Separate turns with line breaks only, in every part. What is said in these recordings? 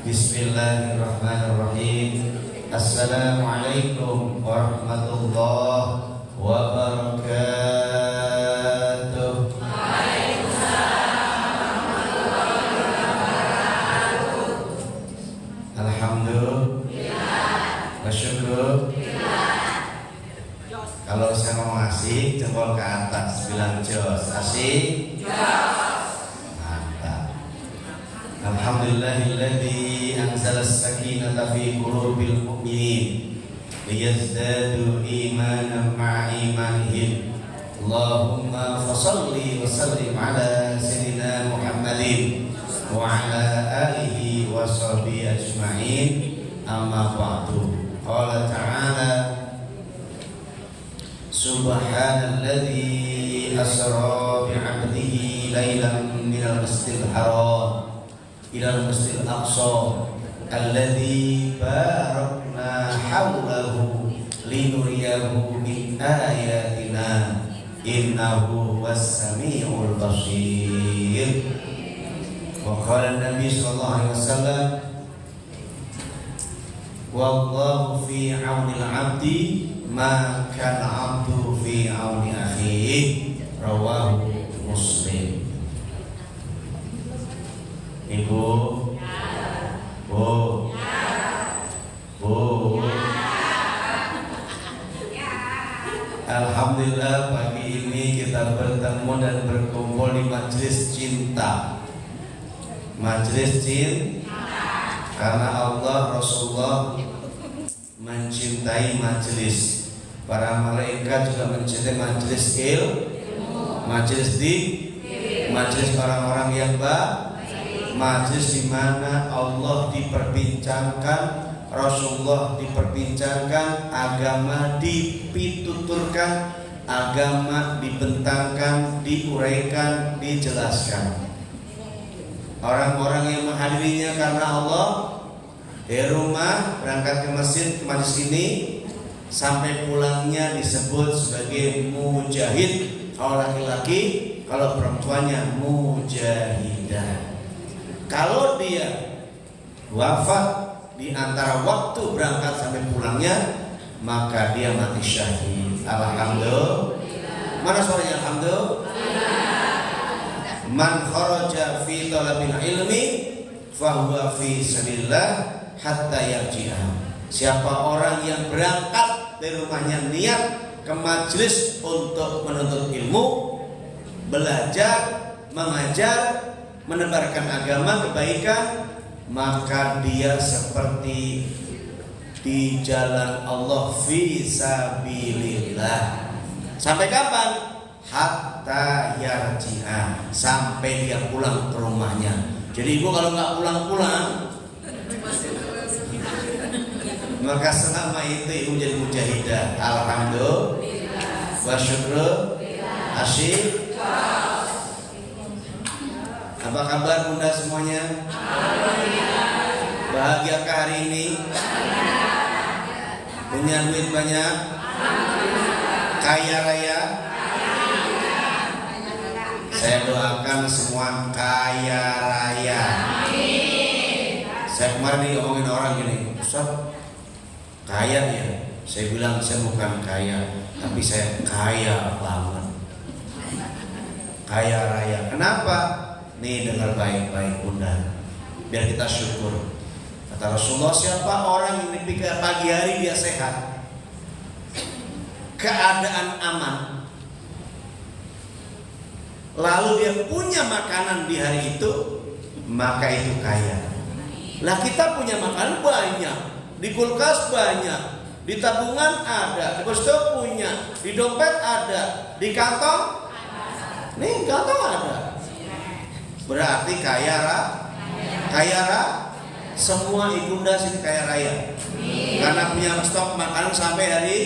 Bismillahirrahmanirrahim. Assalamualaikum warahmatullahi wabarakatuh. Alhamdulillah wa syukur. Kalau saya mau ngasih jempol ke atas, bilang jos. Asik? Jos. Mantap. Alhamdulillahilladzi anzala as-sakinata fi qulubil mu'minin liyazdadu imanan ma'a imanihim. Allahumma fashalli wa sallim ala sayyidina Muhammadin wa ala alihi wa sahbihi ajma'in. Amma ba'du. Qala ta'ala Subhanalladzi asra bi'abdihi lailan minal masjidil haram ilal masjidil aqsa alladzi barakna hawlahu linuriyahu min ayatina innahu was-sami'ul basir. Wa qala an-nabi sallallahu alaihi wasallam wallahu fi 'aunil 'abdi ma kana 'abdu fi 'auni akhihi rawahu Muslim. Ibu, Bu, Bu. Alhamdulillah pagi ini kita bertemu dan berkumpul di majelis cinta. Majelis cinta karena Allah Rasulullah mencintai majelis. Para malaikat juga mencintai majelis majelis majelis orang-orang yang baik, majelis di mana Allah diperbincangkan, Rasulullah diperbincangkan, agama dipituturkan, agama dibentangkan, diuraikan, dijelaskan. Orang-orang yang menghadirinya karena Allah, dari rumah berangkat ke masjid, ke majelis ini, sampai pulangnya disebut sebagai mujahid. Kalau laki-laki, kalau perempuannya mujahidah. Kalau dia wafat di antara waktu berangkat sampai pulangnya, maka dia mati syahid. Alhamdulillah. Mana suaranya alhamdulillah? Man kharaja fi talabil ilmi fahuwa fi sabilillah hatta yarji'a. Siapa orang yang berangkat dari rumahnya niat ke majelis untuk menuntut ilmu, belajar, mengajar, menebarkan agama, kebaikan, maka dia seperti di jalan Allah fi sabilillah. Sampai kapan? Hatta yarji'a, sampai dia pulang ke rumahnya. Jadi ibu kalau nggak pulang-pulang, maka selama itu ibu jadi mujahidah. Alhamdulillah wa syukur. Asyik. Apa kabar bunda semuanya? Bahagiakah hari ini? Punya duit banyak? Kaya raya? Saya doakan semua kaya raya. Saya kemarin ngomongin orang gini, Ustaz, kaya ya? Saya bilang saya bukan kaya, tapi saya kaya banget. Kaya raya. Kenapa? Nih dengar baik-baik bunda, biar kita syukur. Kata Rasulullah, siapa orang yang di pagi hari dia sehat, keadaan aman, lalu dia punya makanan di hari itu, maka itu kaya. Lah kita punya makanan banyak, di kulkas banyak, di tabungan ada, di posko punya, di dompet ada, di kantong ada. Nih kantong ada. Berarti kaya raya. Semua ibunda sini kaya raya. Karena punya stok makanan sampai hari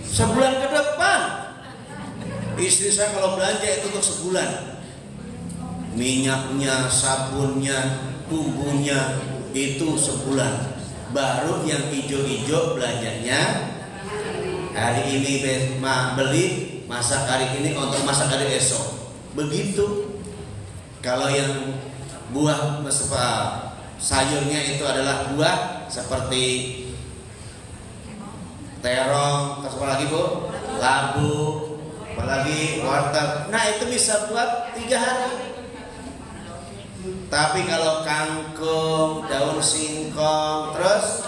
sebulan ke depan. Istri saya kalau belanja itu untuk sebulan. Minyaknya, sabunnya, bumbunya itu sebulan. Baru yang hijau-hijau belanjanya hari ini beli, masak hari ini untuk masak hari esok. Begitu. Kalau yang buah sayurnya itu adalah buah seperti terong, terus apa lagi Bu? Labu, apalagi wortel. Nah itu bisa buat 3 hari. Tapi kalau kangkung, daun singkong, terus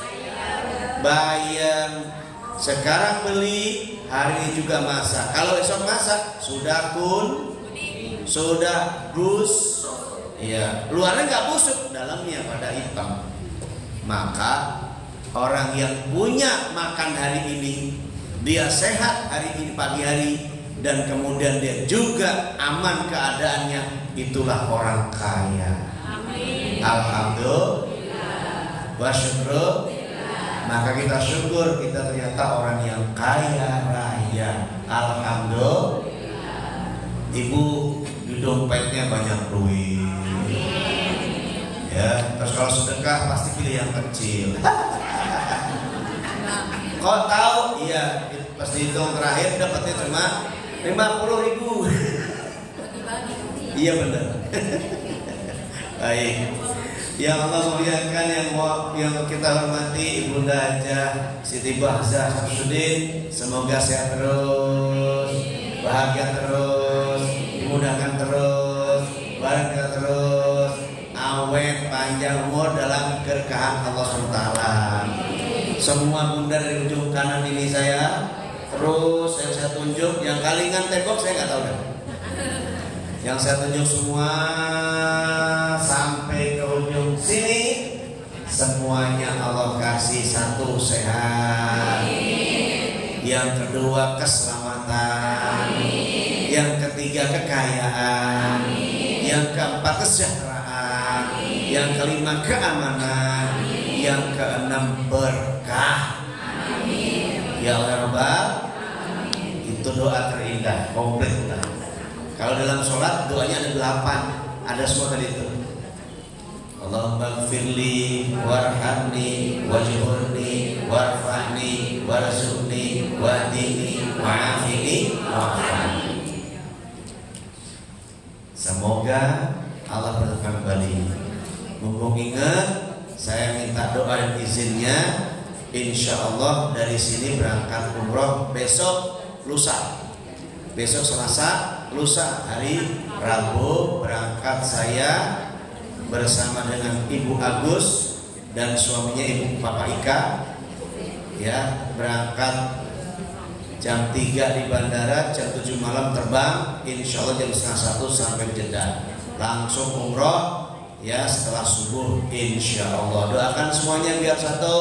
bayam, sekarang beli, hari ini juga masak. Kalau esok masak sudah sudah bus, ya luarnya nggak busuk, dalamnya pada hitam. Maka orang yang punya makan hari ini, dia sehat hari ini pagi hari, dan kemudian dia juga aman keadaannya, itulah orang kaya. Amin. Alhamdulillah wa syukur. Maka kita syukur kita ternyata orang yang kaya raya. Alhamdulillah. Ibu di dompetnya banyak duit. Ya, terus kalau sedekah pasti pilih yang kecil. Kau tahu? Iya, pas dihitung terakhir dapatnya cuma 50.000. Iya benar. Baik. Yang Allah muliakan, yang kita hormati Ibunda Hajah Siti Bahzah Syamsuddin, semoga sehat terus, bahagia terus, dimudahkan terus, barokah terus, awet panjang umur dalam keberkahan Allah SWT. Semua bunda dari ujung kanan ini saya terus yang saya tunjuk, yang kalingan tembok saya nggak tahu dah. Yang saya tunjuk semua sampai ke ujung sini, semuanya Allah kasih satu sehat, yang kedua keselamatan, yang ketiga kekayaan, yang keempat kesejahteraan, yang kelima keamanan, yang keenam berkah. Ya Allah Rabbal, itu doa terindah, komplit. Kalau dalam sholat doanya ada 8, ada semua tadi itu. Allahumma gfirli warhamni wajburni warfa'ni warzuqni wahdini wa'afini wa'afani. Semoga Allah berkenan kembali. Mumpung ingat, saya minta doa dan izinnya, insya Allah dari sini berangkat umroh besok lusa. Besok Selasa, lusa hari Rabu berangkat saya bersama dengan Ibu Agus dan suaminya Ibu Papa Ika. Ya, berangkat jam 3 di bandara, jam 7 malam terbang, insya Allah jam 1:30 sampai Jeddah. Langsung umroh ya setelah subuh insya Allah. Doakan semuanya biar satu,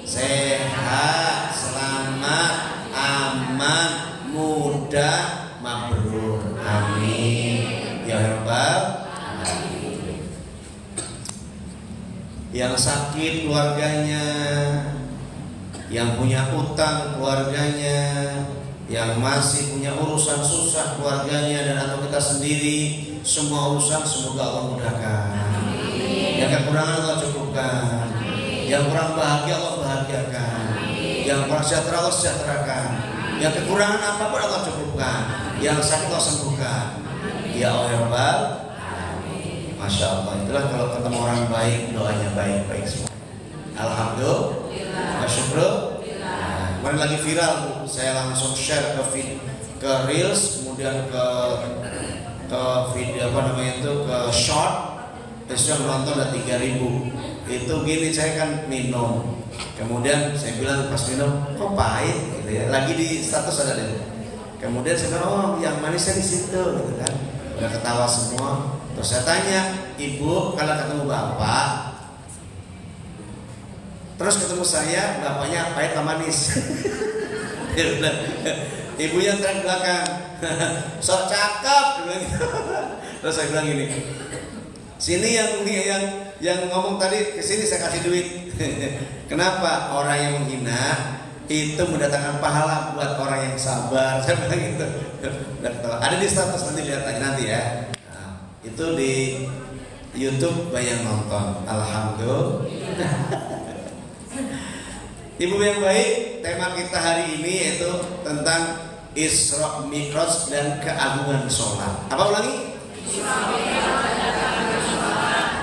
sehat, selamat, aman, mudah, mabrur. Amin ya rabbal alamin. Yang sakit keluarganya, yang punya utang keluarganya, yang masih punya urusan susah keluarganya dan atau kita sendiri, semua urusan semoga Allah mudahkan. Yang kekurangan Allah cukupkan. Yang kurang bahagia Allah bahagiakan. Yang kurang sejahtera Allah sejahterakan. Yang kekurangan apapun Allah cukupkan. Yang sakit Allah sembuhkan. Ya Allah ya Rabbal. Masya Allah. Itulah kalau ketemu orang baik, doanya baik-baik semua. Alhamdulillah. Masyukur. Kemarin lagi viral, saya langsung share ke reels, kemudian ke video ke short. Terus yang nonton ada 3.000. Itu gini, saya kan minum. Kemudian saya bilang pas minum, kok pahit gitu ya. Lagi di status ada deh. Kemudian saya bilang, oh yang manisnya di situ gitu kan. Udah ketawa semua. Terus saya tanya, ibu kalau ketemu bapak, terus ketemu saya, bapaknya pahit atau manis? Ibunya teriak belakang, sok cakep. Terus saya bilang gini, sini yang ngomong tadi, kesini saya kasih duit. Kenapa? Orang yang menghina itu mendatangkan pahala buat orang yang sabar. Saya bilang gitu. Ada di status, nanti lihat aja nanti ya. Nah, itu di YouTube banyak nonton. Alhamdulillah. Ibu yang baik, tema kita hari ini yaitu tentang Isra Mi'raj dan keagungan sholat. Apa ulangi? Isra Mi'raj dan keagungan sholat.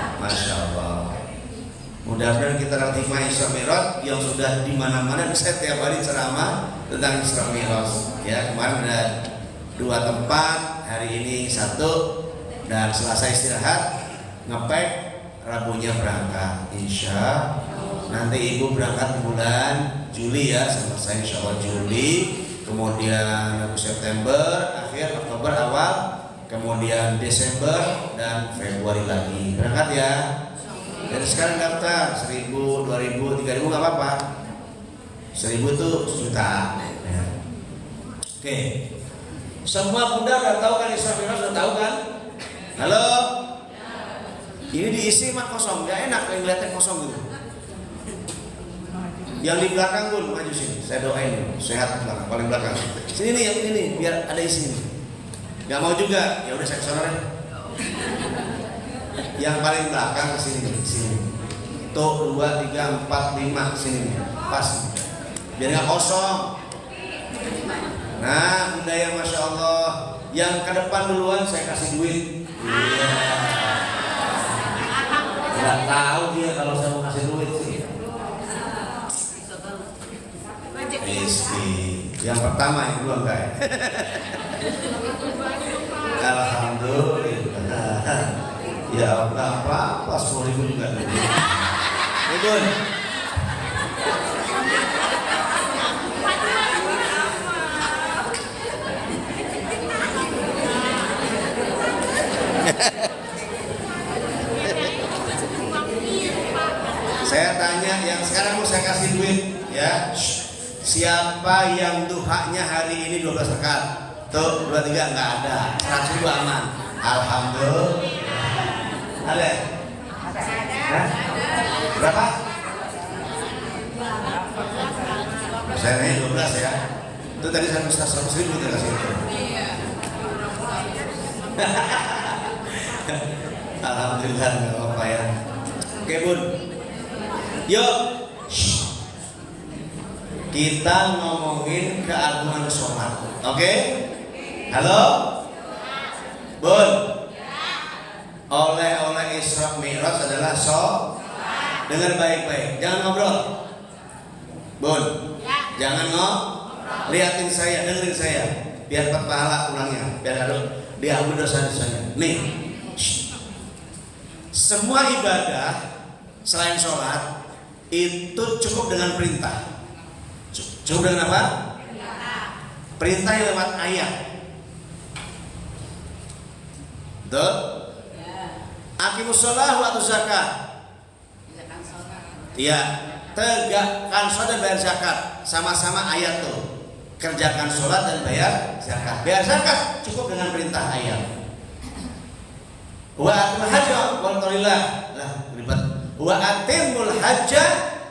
tentang hikmah Isra Mi'raj yang sudah di mana-mana. Saya tiap hari ceramah tentang Isra Mi'raj. Ya, kemarin ada 2 tempat, hari ini 1, dan Selasa istirahat, ngepek, Rabunya berangkat. Insya nanti ibu berangkat bulan Juli ya, sama saya insya Allah Juli, kemudian September, akhir Oktober awal, kemudian Desember dan Februari lagi berangkat ya. Dari sekarang daftar 1.000, 2.000, 3.000 nggak apa-apa. 1.000 itu sejuta. Ya. Oke. Semua bunda udah tahu kan Isra Mi'raj, udah tahu kan? Halo. Ini diisi mah kosong, nggak enak kalau ngeliatnya kosong gitu. Yang di belakang pun maju sini, saya doain sehat belakang, paling belakang. Sini nih, yang ini nih, biar ada isi. Nggak mau juga, ya udah saya kesana deh. Yang paling belakang ke sini nih, sini. Tuh 2, 3, 4, 5 sini nih, pas. Biar nggak kosong. Nah, bunda yang masya Allah, yang ke depan duluan saya kasih duit. Iya. Nggak tahu dia kalau saya mau kasih duit sih. Yang pertama, yang kedua enggak ya? Alhamdulillah. Ya Allah, apa 10.000 juga. Bun. Saya tanya yang sekarang mau saya kasih duit ya. Siapa yang duhanya hari ini 12 rakaat? Tuh 2, 3 nggak ada. 100.000 aman. Alhamdulillah. Ada? Hah? Berapa? Saya nanya 12 ya. Itu tadi 100.000 kita kasih. Alhamdulillah nggak apa-apa ya. Oke bun. Yuk. Kita ngomongin keagungan sholat. Oke? Halo? Bun? Oleh Isra Mi'raj adalah sholat. Dengar baik-baik. Jangan ngobrol. Bun? Jangan ngobrol. Liatin saya, dengerin saya. Biar pahala ulangnya. Biar ada diampun dosa-dosanya. Nih. Semua ibadah selain sholat itu cukup dengan perintah. Cukup dengan apa? Perintah yang lewat ayat. Betul? Aqimus shalah wa atuz zakat. Iya, tegakkan sholat dan bayar zakat. Sama-sama ayat tuh. Kerjakan sholat dan bayar zakat. Bayar zakat cukup dengan perintah ayat. Wa atimul hajja wal umrah. Lah, ribet. Wa atimul hajja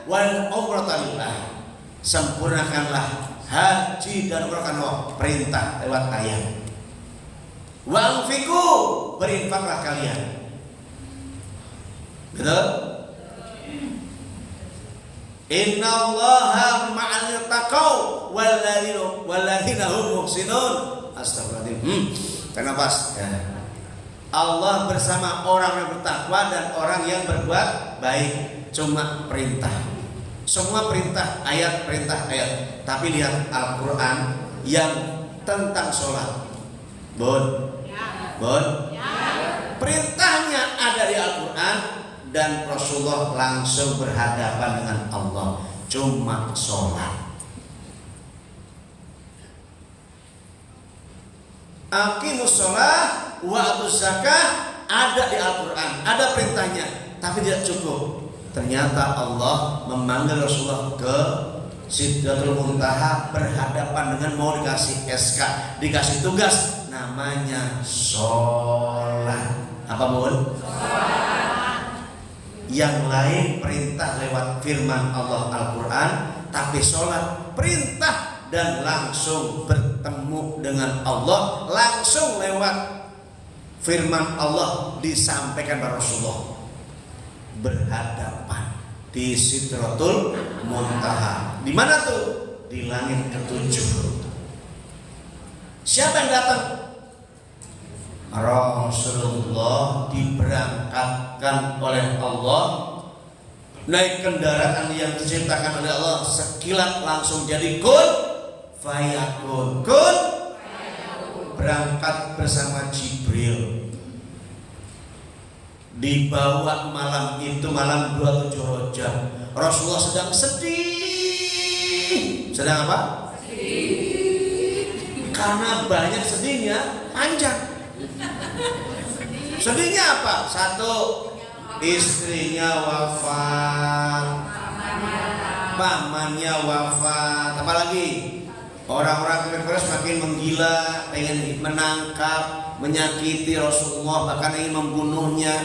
wal umrah lillah. Sempurnakanlah haji dan umrah karena perintah lewat ayat. Wa anfiqu, berinfaklah kalian. Betul? Innallaha ma'al taqaw walladzina hum muhsinun. Astagfirullahaladzim. Kenapa? Ya. Allah bersama orang yang bertakwa dan orang yang berbuat baik. Cuma perintah. Semua perintah ayat, tapi lihat Al-Quran yang tentang sholat. Bun? Perintahnya ada di Al-Quran dan Rasulullah langsung berhadapan dengan Allah. Cuma sholat. Aqimus shalah wa atuz zakah ada di Al-Quran, ada perintahnya, tapi tidak cukup. Ternyata Allah memanggil Rasulullah ke Sidratul Muntaha berhadapan dengan mau dikasih SK, dikasih tugas namanya sholat. Apa bun? Sholat. Yang lain perintah lewat firman Allah Al-Quran, tapi sholat perintah dan langsung bertemu dengan Allah, langsung lewat firman Allah disampaikan kepada Rasulullah. Berhadapan di Sidratul Muntaha. Di mana tuh? Di langit ke-7. Siapa yang datang? Rasulullah diberangkatkan oleh Allah naik kendaraan yang diciptakan oleh Allah, sekilat langsung jadi kun fayakun. Kun berangkat bersama Jibril. Dibawa malam itu, malam 27 Rajab. Rasulullah sedang sedih. Sedang apa? Sedih. Karena banyak sedihnya, panjang. Sedihnya apa? Satu, istrinya wafat, pamannya wafat. Apalagi orang-orang kafir semakin menggila, ingin menangkap, menyakiti Rasulullah, bahkan ingin membunuhnya.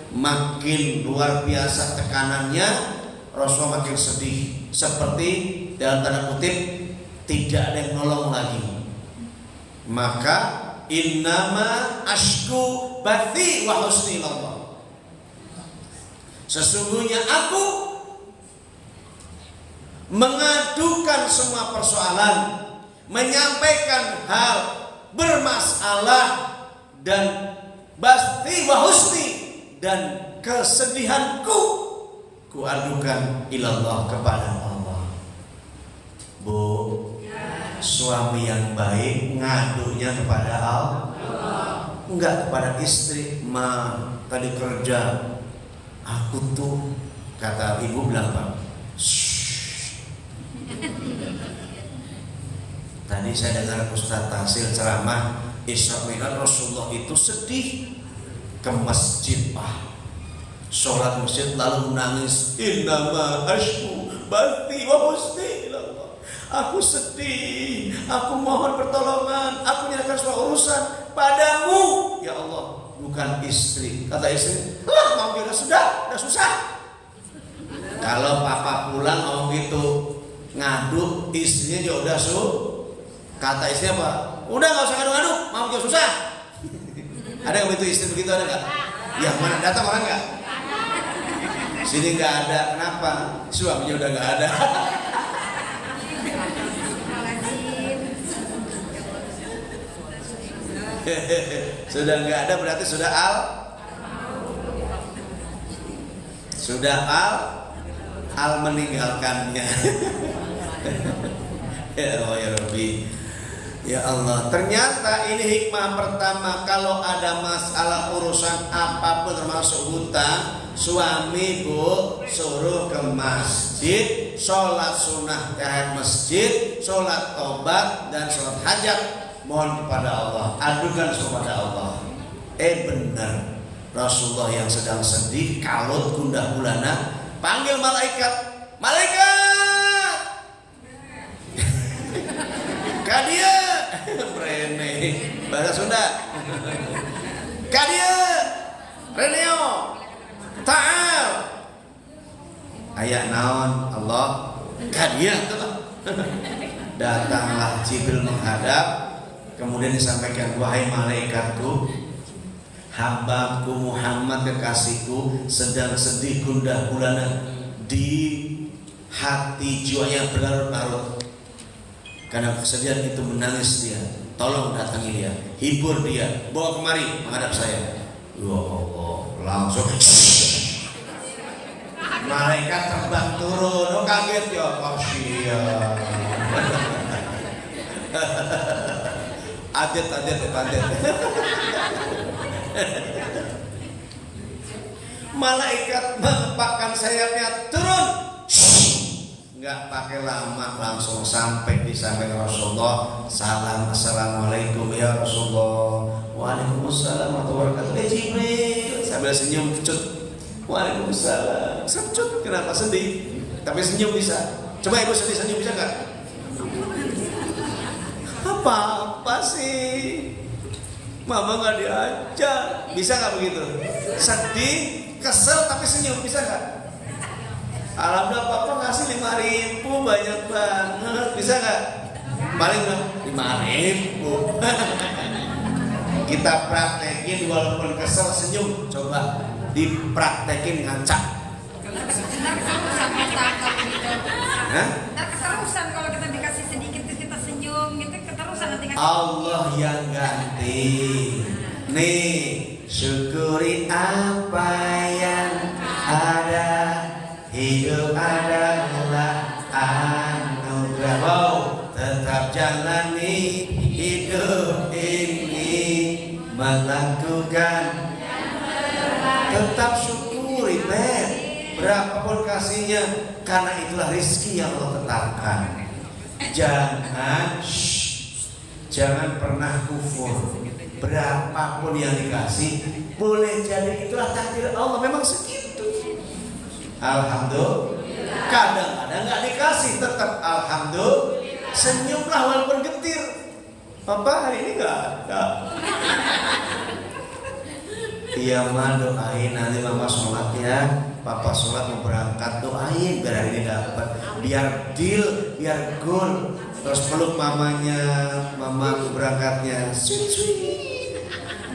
Makin luar biasa tekanannya, Rasulullah makin sedih. Seperti dalam tanda kutip tidak ada yang nolong lagi. Maka innama ashku bathi wa husni Allah. Sesungguhnya aku mengadukan semua persoalan, menyampaikan hal bermasalah dan bathi wa husni, dan kesedihanku kuadukan ilallah, kepada Allah. Bu, suami yang baik ngadunya kepada Allah, enggak kepada istri. Ma, tadi kerja aku tuh, kata ibu bilang apa? Tadi saya dengar Ustaz Tahsil ceramah Isra Mi'raj, Rasulullah itu sedih ke masjid, sholat masjid lalu menangis, innama ashku bathi wa husni ilallah. Aku sedih, aku mohon pertolongan, aku menyerahkan semua urusan padamu ya Allah, bukan istri. Kata istri, mau kita sudah susah. Kalau papa pulang ngomong gitu, ngadu, istrinya juga udah kata istri apa? Udah nggak usah ngadu-ngadu, mau juga susah. Ada yang begitu, istri begitu ada nggak? Yang mana datang orang nggak? Sini nggak ada, kenapa? Suaminya udah nggak ada. Sudah nggak ada berarti sudah al meninggalkannya. Ya Allah ya Rabbi. Ya Allah, ternyata ini hikmah pertama. Kalau ada masalah urusan apapun termasuk hutang, suami bu suruh ke masjid, sholat sunnah tahiyat masjid, sholat tobat dan sholat hajat, mohon kepada Allah, adukan kepada Allah. Benar, Rasulullah yang sedang sedih, kalut gundah gulana, panggil malaikat, kadia Rene, bahasa Sunda. Kadia Reneo Ta'al. Ayat naon Allah kadia tuh. Datanglah Jibril menghadap, kemudian disampaikan, wahai malaikatku, hambaku Muhammad kekasihku sedang sedih gundah gulana, di hati jiwanya berlarut-larut karena kesedihan itu, menangis dia. Tolong datangi dia, hibur dia, bawa kemari menghadap saya. Ya Allah, langsung malaikat terbang turun. Oh kaget ya, kasihan. Adet. Malaikat mengepakkan sayapnya, turun. Enggak pakai lama, langsung sampai di samping Rasulullah. Salam, assalamualaikum ya Rasulullah. Waalaikumsalam warahmatullahi wabarakatuh. Jibril sambil senyum kecut. Waalaikumsalam. Secut, kenapa sedih? Tapi senyum bisa. Coba ibu sedih senyum bisa nggak? Apa sih? Mama nggak diajak. Bisa nggak begitu? Sedih, kesel tapi senyum, bisa nggak? Alhamdulillah papa ngasih 5.000, banyak banget, bisa nggak? Paling dong 5.000. Kita praktekin walaupun kesel senyum, coba dipraktekin ngacak.
Keterusan kalau kita dikasih sedikit kita senyum gitu, keterusan nanti.
Allah yang ganti. Nih, syukuri apa yang ada. Hidup jalani hidup ini, melakukan tetap syukuri men, berapapun kasihnya, karena itulah rizki yang Allah tetapkan. Jangan pernah kufur. Berapapun yang dikasih, boleh jadi itulah takdir Allah, memang segitu. Alhamdulillah. Kadang-kadang nggak dikasih, tetap alhamdulillah. Senyumlah walaupun getir. Papa hari ini nggak ada. Iya mah, doain nanti mama sholat ya. Papa sholat mau berangkat, doain biar hari ini dapat, biar deal, biar goal. Terus peluk mamanya, mama berangkatnya, sweet.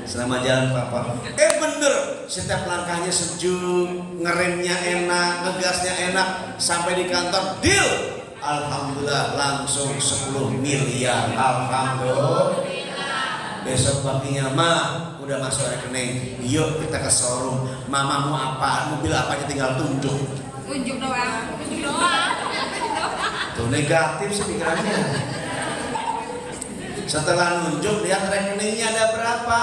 Selamat jalan papa. Bener, setiap langkahnya sejuk, ngeremnya enak, ngegasnya enak, sampai di kantor deal. Alhamdulillah langsung 10 miliar. Alhamdulillah. Besok paginya mah udah masuk rekening. Yuk kita ke showroom. Mama mau apa? Mobil apa aja tinggal tunjuk.
Tunjuk doang.
Tuh negatif sih pikirannya. Setelah nunjuk lihat rekeningnya ada berapa.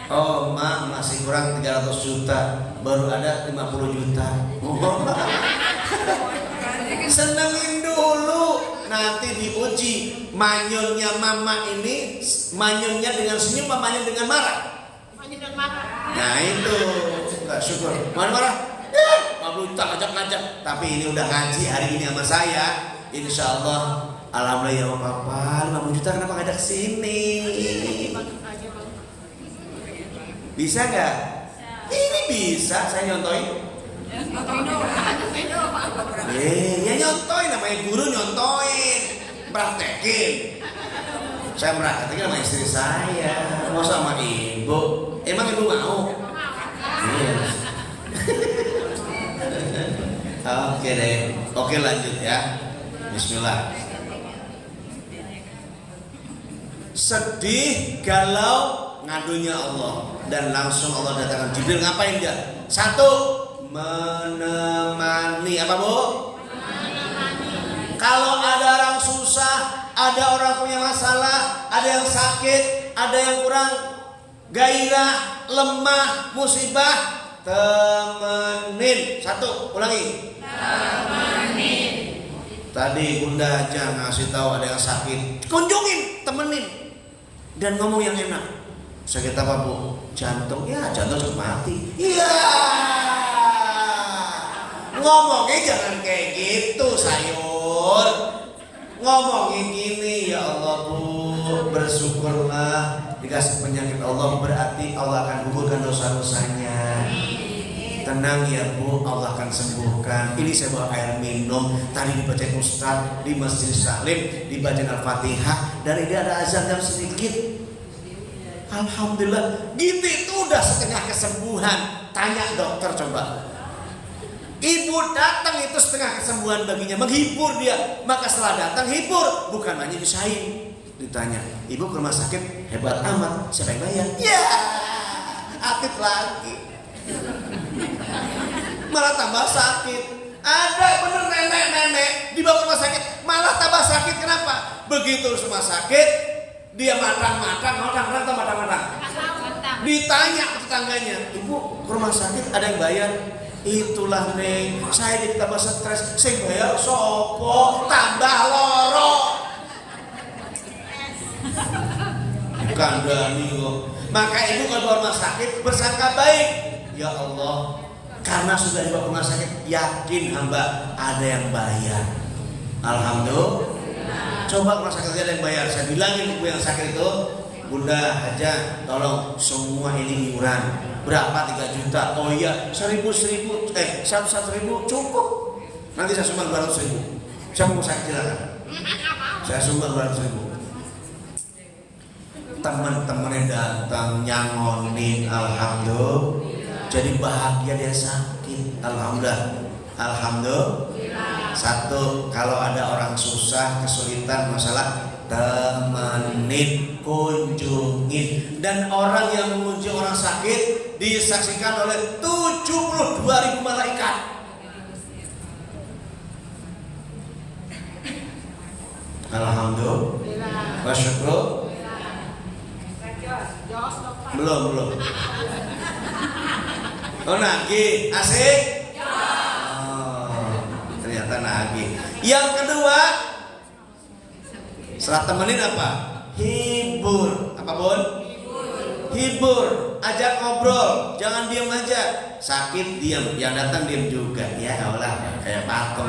Oh ma masih kurang 300 juta. Baru ada 50 juta. Senengin dulu. Nanti diuji manyunnya mama ini, manyunnya dengan senyum, mamanya dengan marah. Nah itu nggak syukur. Marah-marah. 50 juta ngajak-ngajak. Tapi ini udah ngaji hari ini sama saya. Insya Allah, alhamdulillah ya papa, 50 juta kenapa ngajak sini? Bisa nggak? Ini bisa, saya nyontoin. Ya nyontoin, namanya guru nyontoin, praktekin. Saya praktekin sama istri saya, mau sama ibu. Emang ibu mau? Iya. Oke deh, oke lanjut ya. Bismillah. Sedih, galau, ngadunya Allah, dan langsung Allah datangkan Jibril. Ngapain dia? Satu, menemani. Apa bu? Menemani. Kalau ada orang susah, ada orang punya masalah, ada yang sakit, ada yang kurang gairah, lemah, musibah, temenin. Satu, ulangi. Temenin. Tadi bunda aja ngasih tahu ada yang sakit, kunjungin, temenin, dan ngomong yang enak. Sakit apa bu? Jantung. Ya jantung cepat mati. Iya. Ngomongnya jangan kayak gitu sayur. Ngomongin gini, ya Allah bu, bersyukurlah dikasih penyakit Allah, berarti Allah akan gugurkan dosa-dosanya. Tenang ya bu, Allah akan sembuhkan. Ini saya bawa air minum. Tadi dibaca Ustaz di Masjid Salim, dibaca Al-Fatihah, dan ini ada azan jam sedikit. Alhamdulillah. Gitu itu udah setengah kesembuhan. Tanya dokter coba. Ibu datang itu setengah kesembuhan baginya, menghibur dia. Maka setelah datang hibur, bukan hanya nyusahin. Ditanya, ibu ke rumah sakit hebat amat, siapa yang bayar? Ya, aktif lagi. Malah tambah sakit. Ada bener nenek-nenek dibawa ke rumah sakit malah tambah sakit. Kenapa? Begitu rumah sakit dia matang-matang. Ditanya ke tetangganya, ibu ke rumah sakit ada yang bayar? Itulah neng, saya jadi tambah stres. Sing bayar sopo, tambah loro. Kandani kok. Maka ibu kalau ke rumah sakit bersangka baik. Ya Allah, karena sudah dibawa ke rumah sakit, yakin hamba ada yang bayar. Alhamdulillah. Coba rumah sakit ada yang bayar. Saya bilangin ibu yang sakit itu, bunda aja, tolong semua ini iuran. Berapa? 3 juta. Oh iya, 1.000 cukup. Nanti saya sumbang 200.000. Siapa mau sakit silakan. Saya sumbang 200.000. Teman-temannya datang nyangonin, alhamdulillah. Jadi bahagia dia sakit, alhamdulillah. Alhamdulillah. Satu, kalau ada orang susah, kesulitan, masalah, temenin, kunjungin. Dan orang yang mengunjungi orang sakit disaksikan oleh 72.000 malaikat. Alhamdulillah. Wa syukru belum. Oh nagih, asik. Oh, ternyata nagih. Yang kedua, setelah temenin apa? Hibur. Apa Bun? Hibur. Ajak ngobrol. Jangan diam aja. Sakit diam, yang datang diam juga. Ya Allah, kayak patung.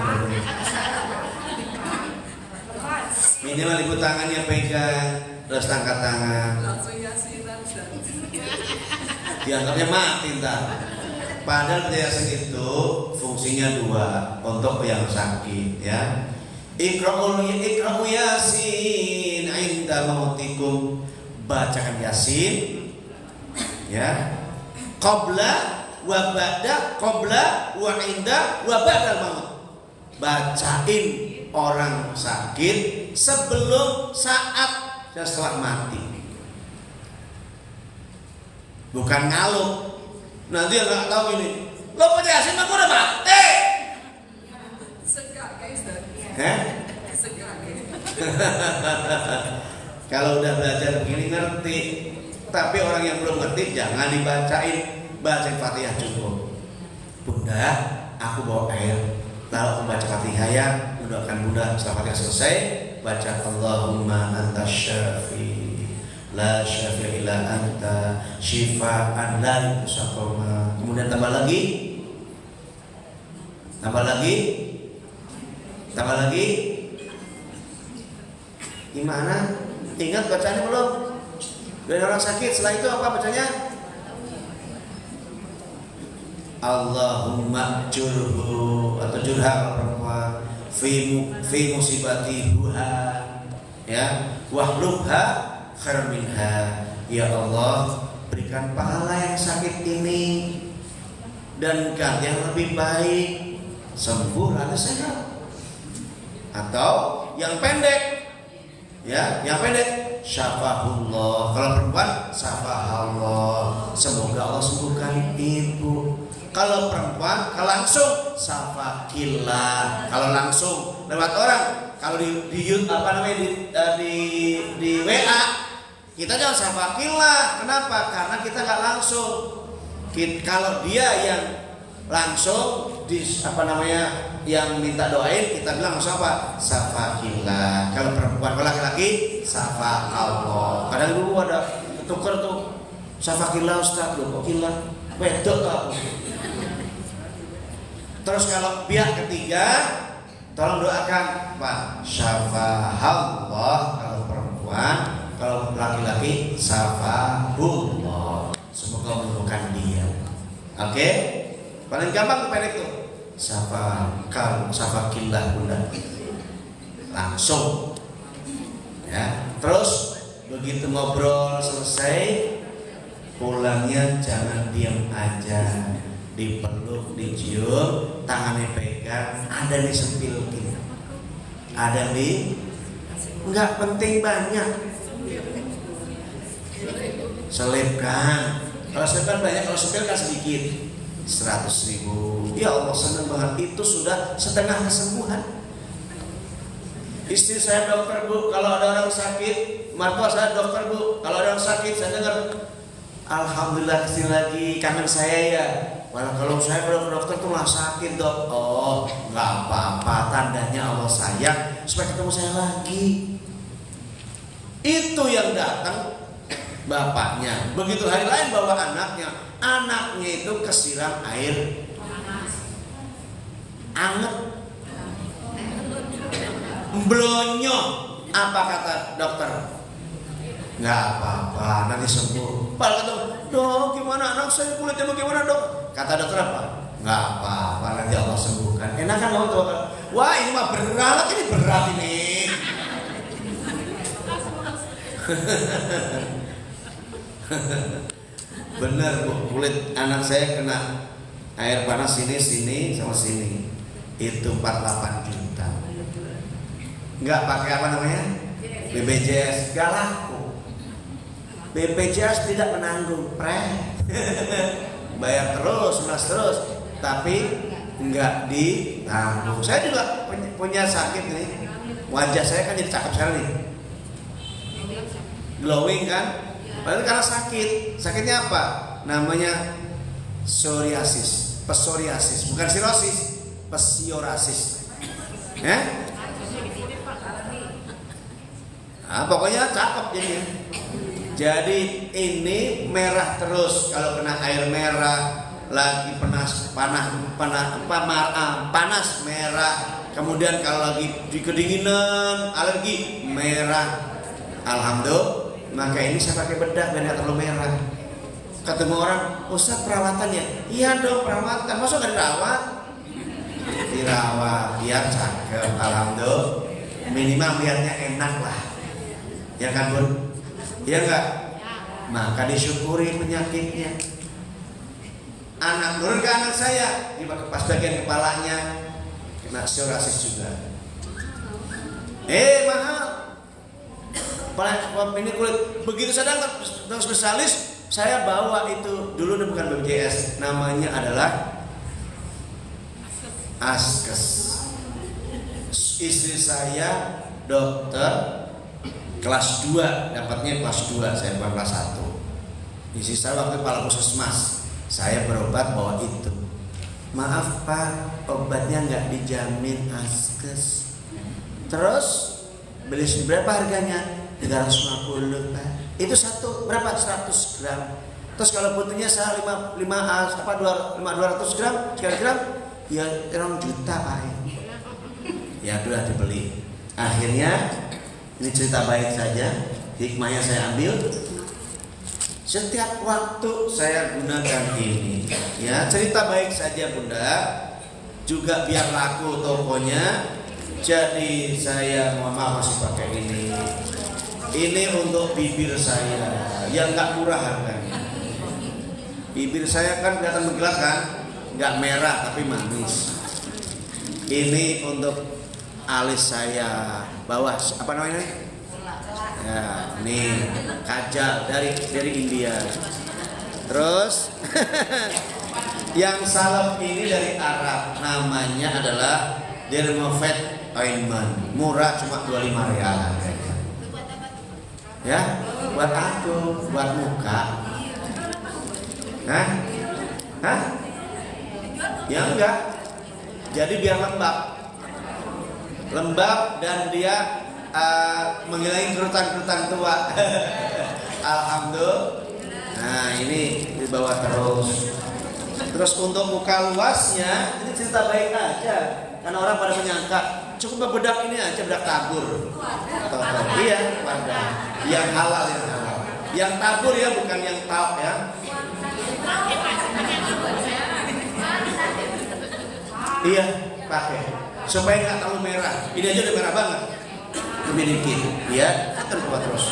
Minimal ibu tangannya pegang, terus angkat tangan. Dianggapnya mati ntar. Padahal yasin itu fungsinya dua untuk yang sakit ya. Iqra'u yasin inda mautikum, bacakan yasin ya. Qabla wa ba'da, qabla wa inda wa ba'dal maut. Bacain orang sakit sebelum, saat, dan setelah mati. Bukan ngaluk. Nanti yang nggak tahu ini, lo baca yasin aku udah mati. Kalau udah belajar begini ngerti. Tapi orang yang belum ngerti jangan dibacain. Bacain Fatihah cukup. Bunda, aku bawa air. Lalu aku baca Fatihah ya. Mendoakan Bunda. Setelah Fatihah selesai, baca Allahumma anta syafi, la syafi illa anta, syifaan la yusaqama. Kemudian tambah lagi. Gimana? Ingat bacanya belum? Dari orang sakit. Setelah itu apa bacanya? Allahumma jurhu atau jurha perempuan fi musibati huha ya, wahlubha khair minha. Ya Allah, berikan pahala yang sakit ini dan ganti yang lebih baik, sembuh atau sehat. Atau yang pendek ya, yang pendek syafahullah. Kalau perempuan syafahullah, semoga Allah sembuhkan ibu. Kalau perempuan, kalau langsung syafakillah. Kalau langsung lewat orang, kalau di WA kita jangan syafakillah. Kenapa? Karena kita nggak langsung. Kalau dia yang langsung yang minta doain, kita bilang langsung apa? Syafakillah. Kalau perempuan, kalau laki-laki syafaqallah. Kadang dulu ada ketukar tuh, syafakillah Ustaz, kok killah wedok aku. Terus kalau pihak ketiga, tolong doakan Pak, syafa'allah kalau perempuan, kalau laki-laki syafa'ullah, semoga menemukan dia. Oke? Paling gampang pendek tuh. Syafaqillah Bunda. Langsung. Ya. Terus begitu ngobrol selesai, pulangnya jangan diam aja. Dipeluk, dicium, tangannya pegang, ada di sempil kita, ada di, nggak penting banyak, selipkan. Kalau selipkan banyak, kalau sempil kan sedikit, 100.000. Ya Allah senang banget, itu sudah setengah kesembuhan. Istri saya dokter Bu, kalau ada orang sakit, mertua saya dokter Bu, kalau ada orang sakit saya dengar, alhamdulillah kesini lagi, kangen saya ya. Walau kalau saya ke dokter tuh malah sakit dok. Oh nggak apa-apa, tandanya Allah sayang supaya ketemu saya lagi. Itu yang datang bapaknya. Begitu hari lain bawa anaknya. Anaknya itu kesiram air anget, blonyo. Apa kata dokter? Nggak apa-apa, nanti sembuh. Pak kata, dok gimana anak saya kulitnya bagaimana dok? Kata dokter apa? Nggak apa-apa, nanti Allah sembuhkan. Enak kan kamu tuh? Wah ini mah berat, ini berat ini. Bener Bu, kulit anak saya kena air panas sini sama sini. Itu 48 juta. Nggak pakai apa namanya? BPJS, gak laku. BPJS tidak menanggung, bayar terus, lunas terus, tapi nggak ditanggung. Saya juga punya sakit nih, wajah saya kan jadi cakep sekarang nih. glowing kan? Padahal karena sakit. Sakitnya apa? Namanya psoriasis, bukan sirosis, psoriasis. Nah, pokoknya cakep jadinya. Jadi ini merah terus kalau kena air merah, lagi panas merah. Kemudian kalau lagi di kedinginan, alergi merah. Alhamdulillah, maka ini saya pakai bedah biar nggak terlalu merah. Ketemu orang, Ustaz perawatannya? Iya dong perawatan. Masa nggak dirawat? Dirawat, biar cakep. Alhamdulillah, minimal lihatnya enak lah. Ya kan Bun? Iya enggak? Maka disyukuri penyakitnya. Anak nurun ke anak saya, pas bagian kepalanya kena psoriasis juga. Mahal. Ini kulit. Begitu saya datang spesialis, saya bawa itu dulu bukan BPJS, namanya adalah Askes. Istri saya dokter kelas 2, dapatnya kelas 2, saya bukan kelas 1. Istri saya waktu kepala puskesmas, saya berobat bawa itu. Maaf Pak, obatnya nggak dijamin Askes. Terus beli berapa harganya? 350 Pak. Itu satu berapa? 100 gram. Terus kalau putihnya saya 200 gram, sekian gram, ya 1 juta Pak. Ya sudah dibeli. Akhirnya ini cerita baik saja, hikmahnya saya ambil. Setiap waktu saya gunakan ini. Ya, cerita baik saja Bunda. Juga biar laku tokonya. Jadi saya mohon maaf masih pakai ini. Ini untuk bibir saya yang nggak murah harganya. Bibir saya kan kelihatan mengkilat kan, nggak merah tapi manis. Ini untuk alis saya bawah, apa namanya? Ya, nih kajal dari India. Terus yang salep ini dari Arab, namanya adalah Dermovet Ointment. Murah cuma 25 rial. Ya, buat aku, buat muka. Hah? Ya enggak. Jadi biar lembab dan dia menghilangi kerutan-kerutan tua. Alhamdulillah. Nah ini dibawa terus. Terus untuk muka luasnya, ini cerita baik aja. Karena orang pada menyangka cukup bedak ini aja, bedak tabur. Iya, pada yang halal. Yang tabur ya, bukan yang tauk ya. Iya, pakai supaya nggak terlalu merah. Ini aja udah merah banget. Lebih dikit, ya. Terus.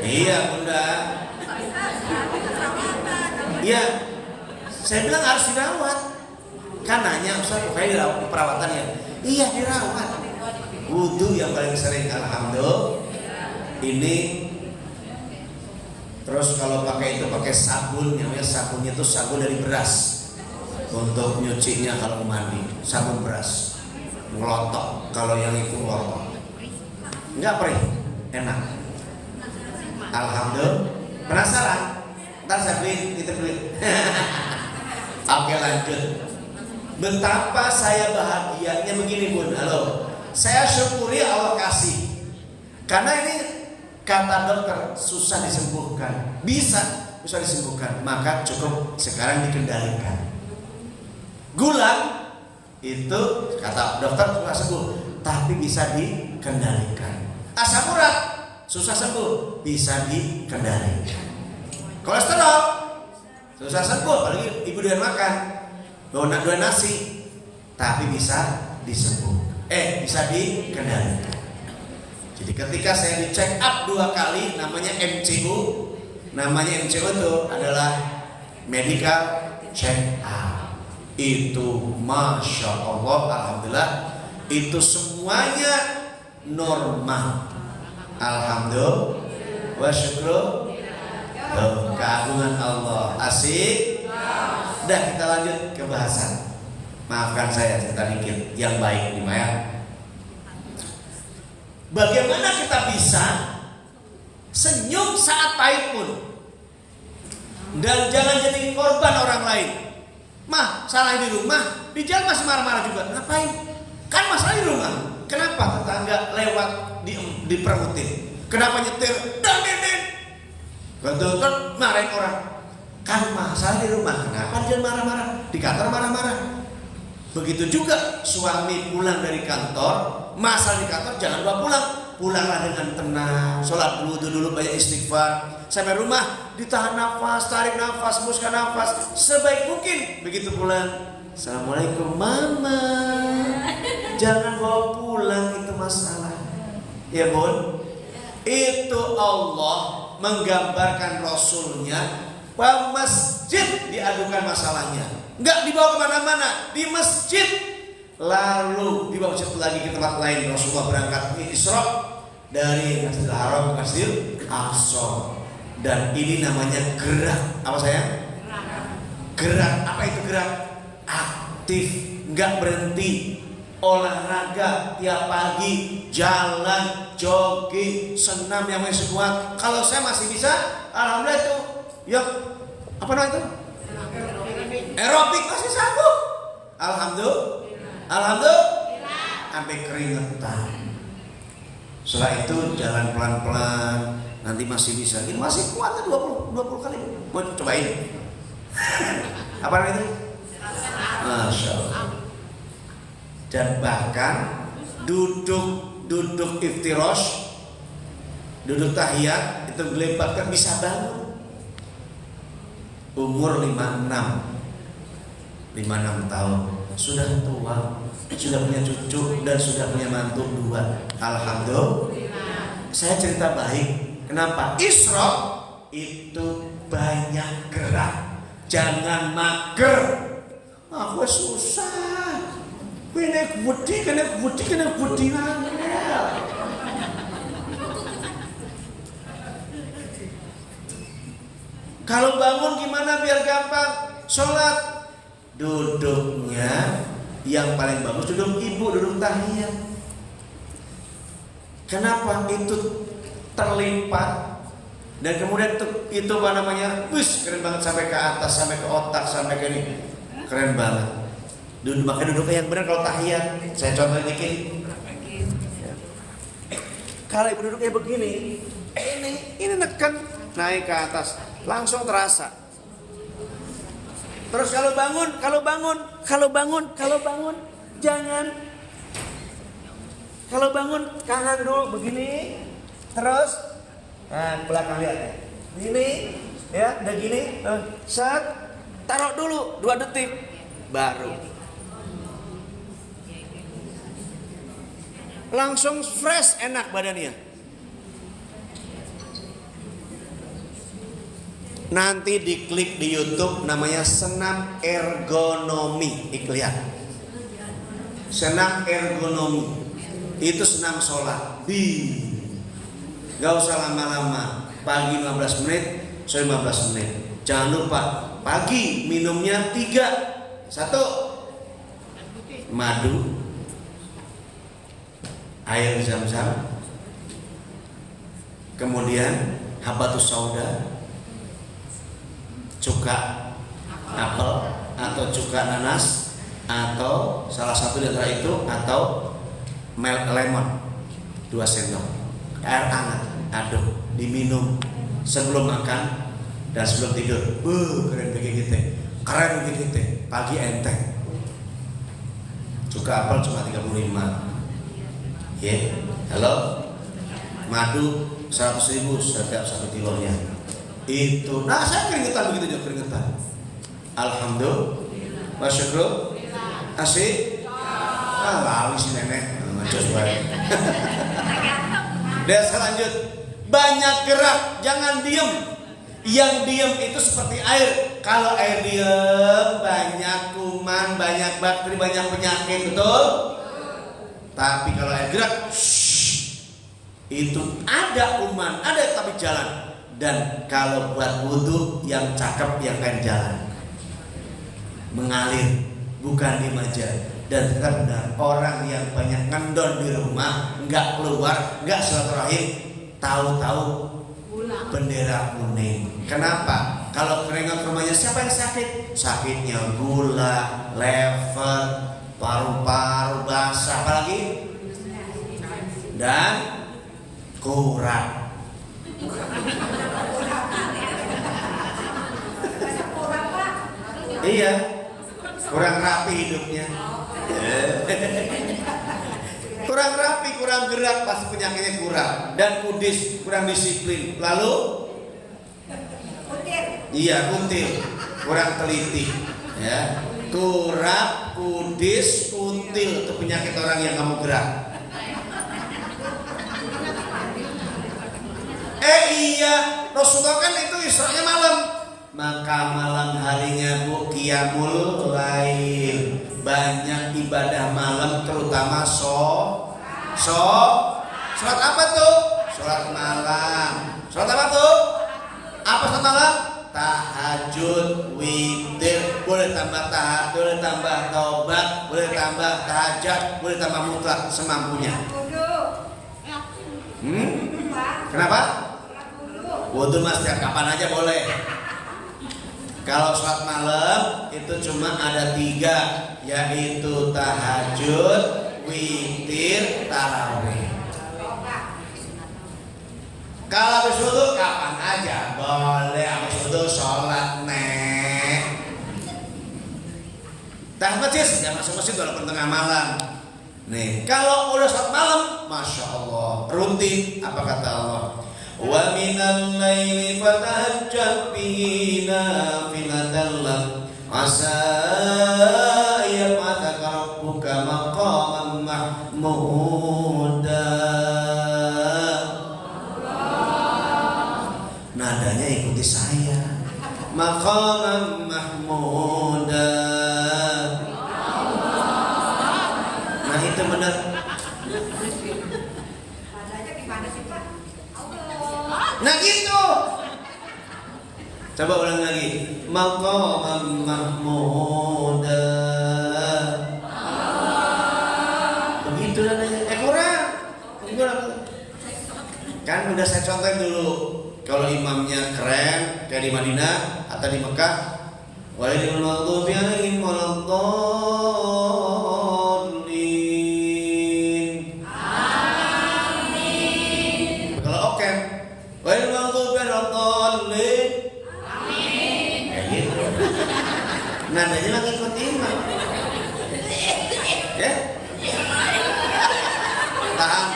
Iya, Bunda. Iya, saya bilang harus dirawat. Kan nanya, Ustaz, pokoknya dirawat di perawatan ya. Iya, dirawat. Wudu yang paling sering, alhamdulillah. Ini terus kalau pakai itu pakai sabun, namanya sabunnya itu sabun dari beras. Untuk nyucinya kalau mandi, sabun beras. Ngelotok, kalau yang itu ngelotok. Enggak perih, enak. Alhamdulillah. Penasaran? Ntar saya beli, kita beli. Oke, lanjut. Betapa saya bahagianya begini Bun. Halo. Saya syukuri Allah kasih. Karena ini kata dokter susah disembuhkan. Bisa disembuhkan. Maka cukup sekarang dikendalikan. Gula itu kata dokter susah sembuh, tapi bisa dikendalikan. Asam urat susah sembuh, bisa dikendalikan. Kolesterol susah sembuh, apalagi ibu doyan makan, doyan nasi, tapi bisa disembuh. Bisa dikendalikan. Jadi ketika saya di-check up 2 kali, namanya MCU. Namanya MCU itu adalah medical check up. Itu masya Allah, alhamdulillah, itu semuanya normal. Alhamdulillah wa syukru. Keagungan Allah. Asik. Dah, kita lanjut ke bahasan. Maafkan saya cerita dikit yang baik nih Maya. Bagaimana kita bisa senyum saat pahit pun, dan jangan jadi korban orang lain. Mah, salah di rumah, di jalan masih marah-marah juga. Ngapain? Kan masalah di rumah. Kenapa tetangga lewat diperangutin? Kenapa nyetir? Dan betul marahin orang. Kan masalah di rumah. Kenapa dia marah-marah? Di kantor marah-marah. Begitu juga suami pulang dari kantor, masalah di kantor jangan bawa pulang. Pulanglah dengan tenang, sholat dulu banyak istighfar. Sampai rumah ditahan nafas, tarik nafas, hembuskan nafas sebaik mungkin. Begitu pulang, assalamualaikum mama. Jangan bawa pulang, itu masalah. Ya bun, itu Allah menggambarkan Rasulnya bahwa masjid diadukan masalahnya, nggak dibawa kemana-mana, di masjid. Lalu dibawa masjid lagi ke tempat lain. Rasulullah berangkat Isra dari Masjidil Haram ke Masjidil Aqsa. Dan ini namanya gerak. Apa saya? Gerak. Apa itu gerak? Aktif, nggak berhenti. Olahraga tiap pagi, jalan, jogging, senam yang masih kuat. Kalau saya masih bisa, alhamdulillah itu. Ya, apa namanya itu? Aerobik masih sanggup. Alhamdulillah. Sampai keringetan. Setelah itu jalan pelan-pelan, nanti masih bisa. Ini masih kuatnya 20 kali. Mau cobain? Apa namanya itu? Masya Allah. Dan bahkan duduk iftirosh, duduk tahiyat itu gelebatkan bisa bangun. Umur 56 tahun, sudah tua, sudah punya cucu dan sudah punya mantu 2. Alhamdulillah. Saya cerita baik. Kenapa? Isra itu banyak gerak. Jangan mager. Aku susah. Kena budi. Kalau bangun gimana biar gampang? Sholat. Duduknya yang paling bagus duduk ibu, duduk tahiyat. Kenapa? Itu terlipat. Dan kemudian itu apa namanya? Wis, keren banget sampai ke atas, sampai ke otak, sampai ke ini. Keren banget. Makanya duduknya yang benar kalau tahiyat. Saya contohin dikit. Kalau ibu duduknya begini, ini neken naik ke atas, langsung terasa. Terus kalau bangun, jangan. Kalau bangun kanan dulu begini, terus belakang lihat. Begini, ya, udah gini, set, taruh dulu 2 detik, baru. Langsung fresh, enak badannya. Nanti diklik di YouTube namanya senam ergonomi. Lihat. Senam ergonomi. Itu senam sholat. Gak usah lama-lama. Pagi 15 menit, sore 15 menit. Jangan lupa pagi minumnya 3. 1 madu, air zam-zam, kemudian habatus sauda, cuka apel atau cuka nanas, atau salah satu di antara itu, atau lemon 2 sendok, air hangat, aduk, diminum sebelum makan dan sebelum tidur. Keren begitu, pagi enteng. Cuka apel cuma 35. Halo, madu 100.000 setiap 1 kilonya. Itu, nah saya keringetan begitu juga keringetan. Alhamdulillah, masyukur, asik. Lalu si nenek ngecos baik. Dan selanjut, banyak gerak, jangan diem. Yang diem itu seperti air. Kalau air diem, banyak kuman, banyak bakteri, banyak penyakit, betul? Tapi kalau air gerak, itu ada kuman, ada tapi jalan. Dan kalau buat wudhu yang cakep yang kan jalan, mengalir, bukan diem aja. Dan ternyata benar, orang yang banyak ngendon di rumah, nggak keluar, nggak silaturahim, tahu-tahu bendera kuning. Kenapa? Kalau keringat rumahnya siapa yang sakit? Sakitnya gula, lever, paru-paru basah, apalagi? Dan kurang. Iya, kurang rapi hidupnya. Kurang rapi, kurang gerak, pasti penyakitnya kurang. Dan kudis, kurang disiplin. Lalu iya, kuntil, kurang teliti, ya. Turap, kudis, kuntil itu penyakit orang yang kamu gerak. Iya, Rasulullah kan itu Isra'nya malam. Maka malam harinya Bu qiyamul lail, banyak ibadah malam, terutama sholat apa tuh? Sholat malam. Sholat apa tuh? Apa sholat malam? Tahajud, witir, boleh tambah tahajud, boleh tambah taubat, boleh tambah tahajud, boleh tambah mutlak semampunya. Kenapa? Wudu mas setiap kapan aja boleh. Kalau sholat malam itu cuma ada 3, yaitu tahajud, witir, tarawih. Kalau habis wudu kapan aja boleh, habis wudu sholat nek. Tahajud masjid jangan masuk masjid walaupun tengah malam. Nih, kalau udah sholat malam, masya Allah, rutin. Apa kata Allah? Wa minal laili fatahajjab bihi nafilatan lak asa yab'athaka rabbuka maqaman mahmuda. Nadanya ikuti saya. Maqaman mahmuda. Nah itu benar. Nah gitu. Coba ulang lagi. Maqaman mahmuda. Begitu nadanya. Kurang. Kan udah saya contohin dulu. Kalau imamnya keren kayak di Madinah atau di Mekah, walaupun maghdubi alaihim waladdallin. Amin. Kalau oke, walaupun maghdubi waladdallin. Amin. Kayak gitu. Nadanya lagi ikut imam. Ya? Tahan.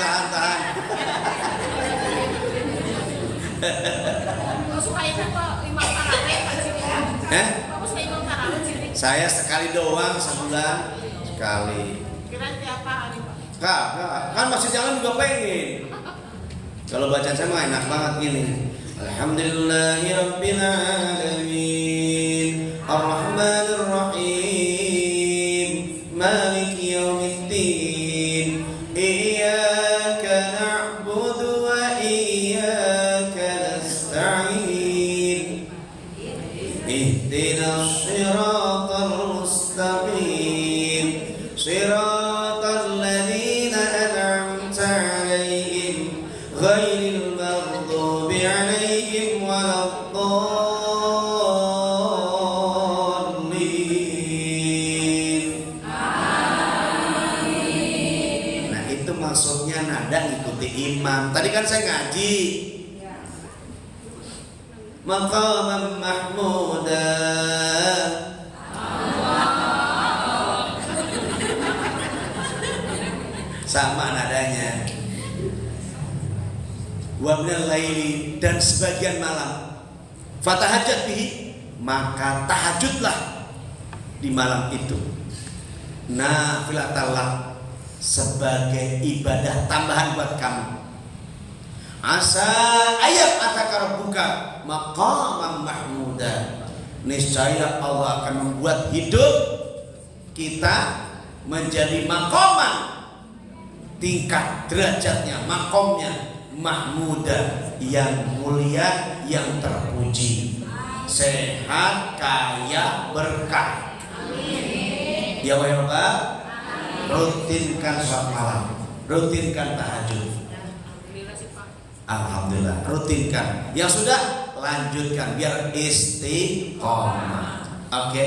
Saya sekali doang sebulan sekali.
Kira tiap hari Pak?
Kan masih jalan juga pengen. Kalau bacaan saya mah enak banget gini. Alhamdulillahirabbil alamin, arrahmanir rahim, maliki yaumiddin, iyyaka na'budu wa iyyaka nasta'in, ihdinas siratal mustaqim, siratal ladzina an'amta 'alaihim ghairil maghdubi 'alaihim waladdallin. Amin. Nah, itu maksudnya nada ngikuti imam. Tadi kan saya ngaji. Maqaman mahmuda. Sama nadanya. Wa minal laili, dan sebagian malam. Fatahajjat bihi, maka tahajudlah di malam itu. Nafilatallah, sebagai ibadah tambahan buat kamu. Asa ayat ataka rabbuka maqaman mahmuda. Niscaya Allah akan membuat hidup kita menjadi maqaman, tingkat derajatnya, makomnya mahmuda, yang mulia, yang terpuji, sehat, kaya, berkah. Amin. Ya Allah. rutinkan sholat malam, rutinkan tahajud. Alhamdulillah, rutinkan. Yang sudah, lanjutkan biar istiqomah. Oke?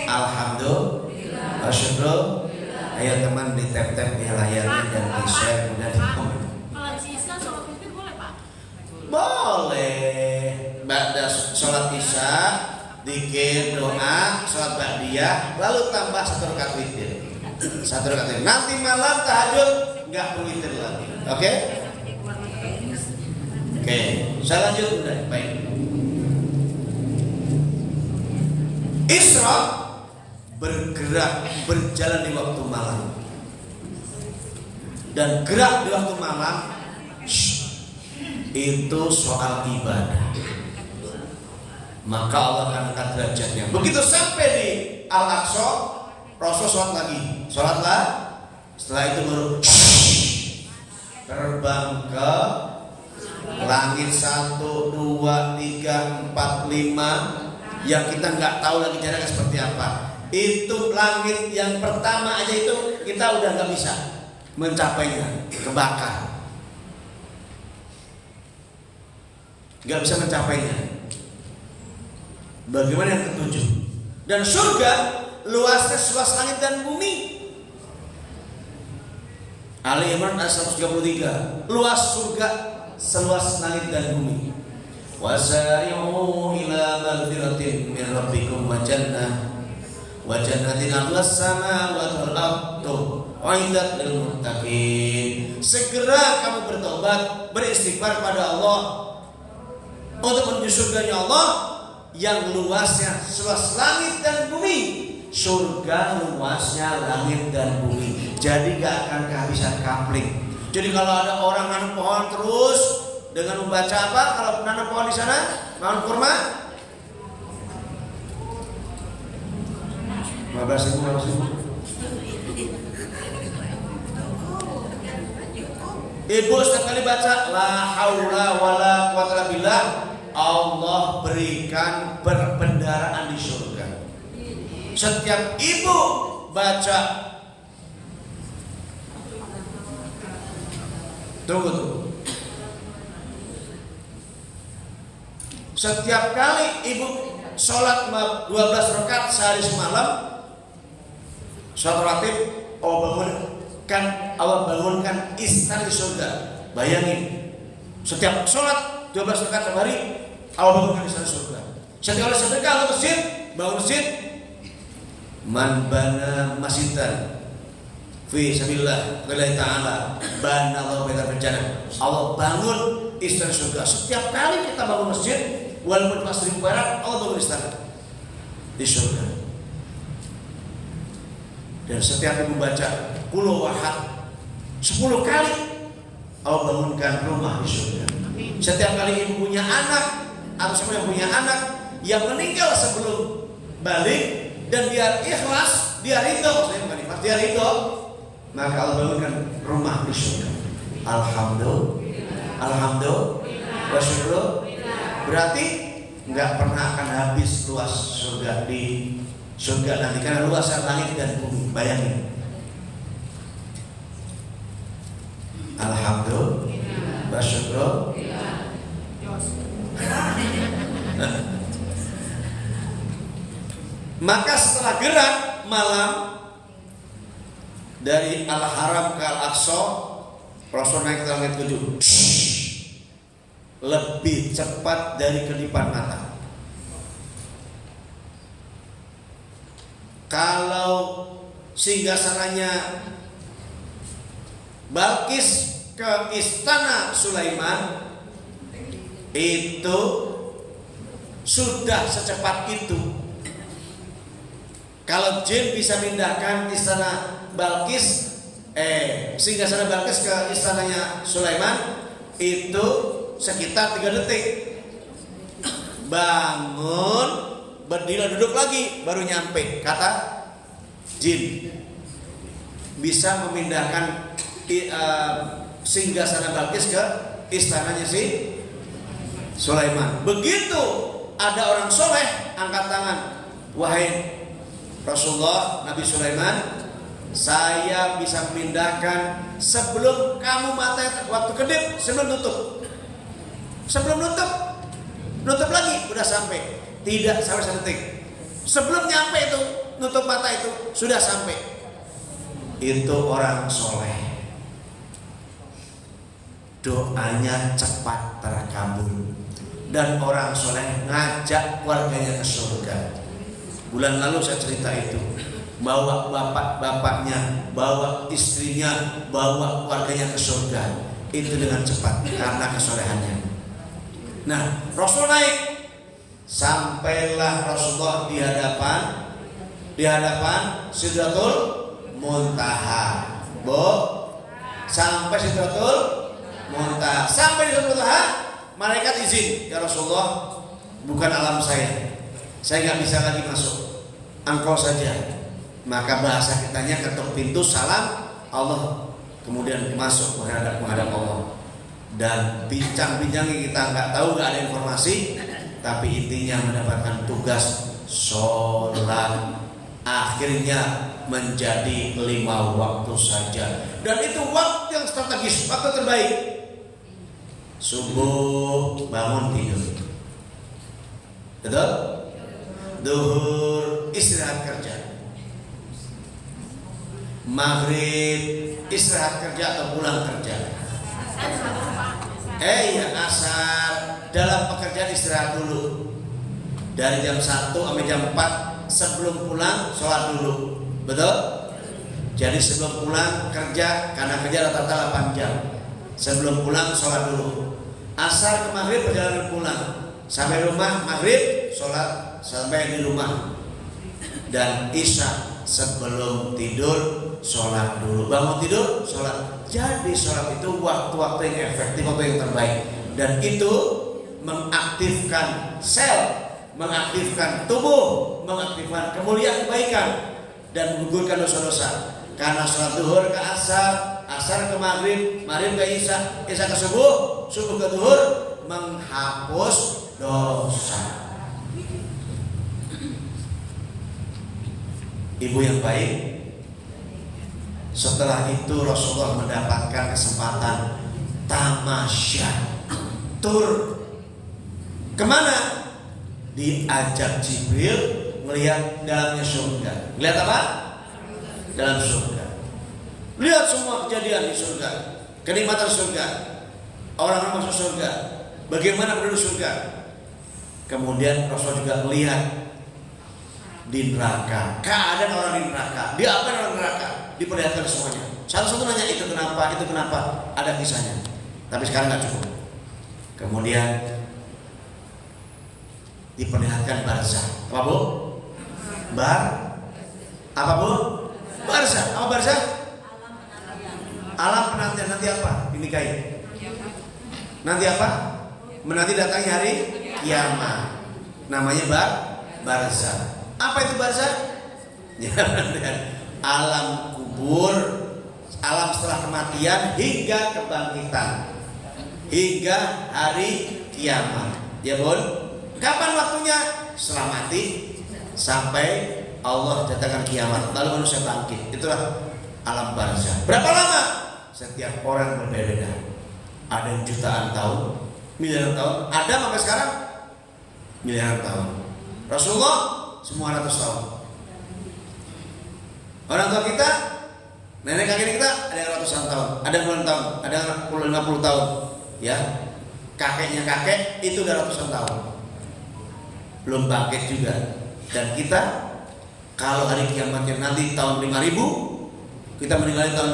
Alhamdulillah. Syukur. Ayo teman di tap-tap di layarnya dan di share udah di komen.
Kalau sisa sholat witir boleh Pak?
Boleh. Ba'da sholat isya, dzikir, doa, sholat ba'diyah, lalu tambah 1 rakaat witir. 1 rakaat witir. Nanti malam tahajud nggak perlu witir lagi. Oke? Oke, saya lanjut udah. Baik. Isra bergerak, berjalan di waktu malam. Dan gerak di waktu malam itu soal ibadah. Maka Allah akan angkat derajatnya. Begitu sampai di Al-Aqsa, Rasul sholat lagi. Sholatlah. Setelah itu baru terbang ke langit 1, 2, 3, 4, 5 yang kita nggak tahu lagi jaraknya seperti apa. Itu langit yang pertama aja itu kita udah nggak bisa mencapainya, kebakar, nggak bisa mencapainya. Bagaimana yang ketujuh? Dan surga luasnya seluas langit dan bumi. Ali Imran ayat 133. Luas surga seluas langit dan bumi. Wasari'u ila maghfiratin min rabbikum wa jannatin 'arduhas samawati wal ardu u'iddat lil muttaqin. Segera kamu bertobat, beristighfar pada Allah untuk menuju surganya Allah yang luasnya seluas langit dan bumi. Surga luasnya langit dan bumi. Jadi gak akan kehabisan kapling. Jadi kalau ada orang nanam pohon terus dengan membaca apa? Kalau nanam pohon di sana, nanam kurma 15.000. Ibu setiap kali baca la haula wala quwwata illa billah, Allah berikan perbendaharaan di surga. Setiap ibu baca, tunggu. Setiap kali ibu sholat 12 rakaat sehari semalam, sholat rawatib, Allah bangunkan istana di surga. Bayangin, setiap sholat 12 rakaat sehari, Allah bangunkan istana di surga. Setiap kali sedekah ke masjid, bangun masjid, man bana masjidan fi sabilillah lillahi ta'ala bana Allah baitan fil jannah. Allah bangun istana surga. Setiap kali kita bangun masjid, walaupun pas 1000 perak, Allah bangun istana di surga. Dan setiap ibu baca qul huwahad 10 kali, Allah bangunkan rumah di surga. Setiap kali ibu punya anak atau siapa yang punya anak yang meninggal sebelum balik dan dia ikhlas, dia ridho, maksudnya bukan ikhlas, dia ridho, maka Allah bangunkan rumah di surga. Alhamdulillah, wa syukur. Berarti nggak pernah akan habis luas surga di surga nanti karena luas langit dan bumi. Bayangin. Alhamdulillah, wa syukur. Maka setelah gerak malam dari Al-Haram ke Al-Aqsa, Rasul naik ke langit 7 lebih cepat dari kedipan mata. Kalau singgasananya Balkis ke istana Sulaiman itu sudah secepat itu. Kalau jin bisa pindahkan istana Balkis, singgasana Balkis ke istananya Sulaiman itu sekitar 3 detik. Bangun, berdiri, duduk lagi, baru nyampe. Kata jin bisa memindahkan singgasana Balkis ke istananya si Sulaiman. Begitu ada orang soleh angkat tangan, wahai Rasulullah, Nabi Sulaiman, Saya bisa memindahkan sebelum kamu mata waktu kedip, sebelum nutup. Sebelum nutup lagi udah sampai. Tidak sampai sedetik. Sebelum nyampe itu, nutup mata itu sudah sampai. Itu orang soleh. Doanya cepat terkabul. Dan orang soleh ngajak keluarganya ke surga. Bulan lalu saya cerita itu, bawa bapaknya, bawa istrinya, bawa keluarganya ke surga. Itu dengan cepat karena kesolehannya. Nah, Rasul naik, sampailah Rasulullah di hadapan Sidratul Muntaha. Sampai Sidratul Muntaha. Sampai di Sidratul Muntaha, malaikat izin, ya Rasulullah, bukan alam saya nggak bisa lagi masuk, engkau saja. Maka bahasa kitanya ketuk pintu, salam, Allah, kemudian masuk menghadap Allah. Dan bincang-bincangnya kita nggak tahu, nggak ada informasi, tapi intinya mendapatkan tugas sholat. Akhirnya menjadi 5 waktu saja, dan itu waktu yang strategis, waktu terbaik. Subuh bangun tidur, betul? Duhur istirahat kerja, maghrib istirahat kerja atau pulang kerja. Iya, asar dalam pekerjaan istirahat dulu. Dari jam 1 sampai jam 4 sebelum pulang sholat dulu. Betul? Jadi sebelum pulang kerja, karena kerja rata-rata 8 jam. Sebelum pulang sholat dulu. Asar ke maghrib perjalanan pulang. Sampai rumah maghrib sholat sampai di rumah. Dan isya sebelum tidur sholat dulu. Bangun tidur sholat. Jadi sholat itu waktu-waktu yang efektif, waktu yang terbaik. Dan itu mengaktifkan sel, mengaktifkan tubuh, mengaktifkan kemuliaan kebaikan, dan menggugurkan dosa-dosa. Karena sholat duhur ke asar, asar ke maghrib, maghrib ke isya, isya ke subuh, subuh ke duhur, menghapus dosa. Ibu yang baik, setelah itu Rasulullah mendapatkan kesempatan tamasya, tur. Kemana? Diajak Jibril melihat dalamnya surga. Lihat apa? Dalam surga. Lihat semua kejadian di surga, kenikmatan surga, orang-orang masuk surga, bagaimana penduduk surga. Kemudian Rasul juga melihat di neraka, keadaan orang di neraka, diapain orang neraka, diperlihatkan semuanya. Satu-satu nanya itu kenapa, ada kisahnya. Tapi sekarang nggak cukup. Kemudian diperlihatkan barzah. Apa bu? Apa bu? Barzah. Apa barzah? Alam penantian. Nanti apa? Dinikahi. Nanti apa? Menanti datangnya hari kiamat. Namanya barzah. Apa itu barzah? Ya, alam kubur, alam setelah kematian hingga kebangkitan, hingga hari kiamat. Ya bun, kapan waktunya? Setelah mati sampai Allah datangkan kiamat, lalu manusia bangkit. Itulah alam barzah. Berapa lama? Setiap orang berbeda-beda. Ada yang jutaan tahun, miliaran tahun. Ada sampai sekarang miliaran tahun. Rasulullah semua ratus tahun. Orang tua kita, nenek kakek kita ada yang ratusan tahun, ada yang puluhan tahun, ada yang 50 tahun. Ya, kakeknya kakek itu udah ratusan tahun, belum bangkit juga. Dan kita kalau hari kiamatnya nanti tahun 5000, kita meninggal tahun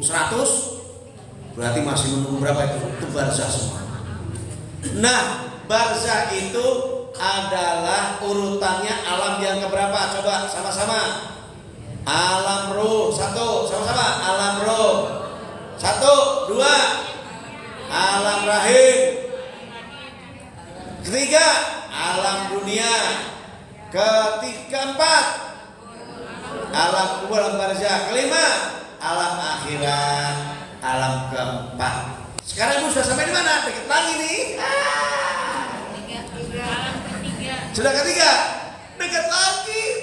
2100, berarti masih menunggu berapa itu? Itu barzah semua. Nah, barzah itu adalah urutannya alam yang keberapa? Coba sama-sama. Alam ruh, 1, sama-sama. Alam ruh, 1, 2. Alam rahim, 3. Alam dunia, 4. Alam kubur, alam barzah, 5. Alam akhirat, alam keempat. Sekarang ibu sudah sampai di mana? Dekat lagi nih. Sudah ketiga, dekat lagi.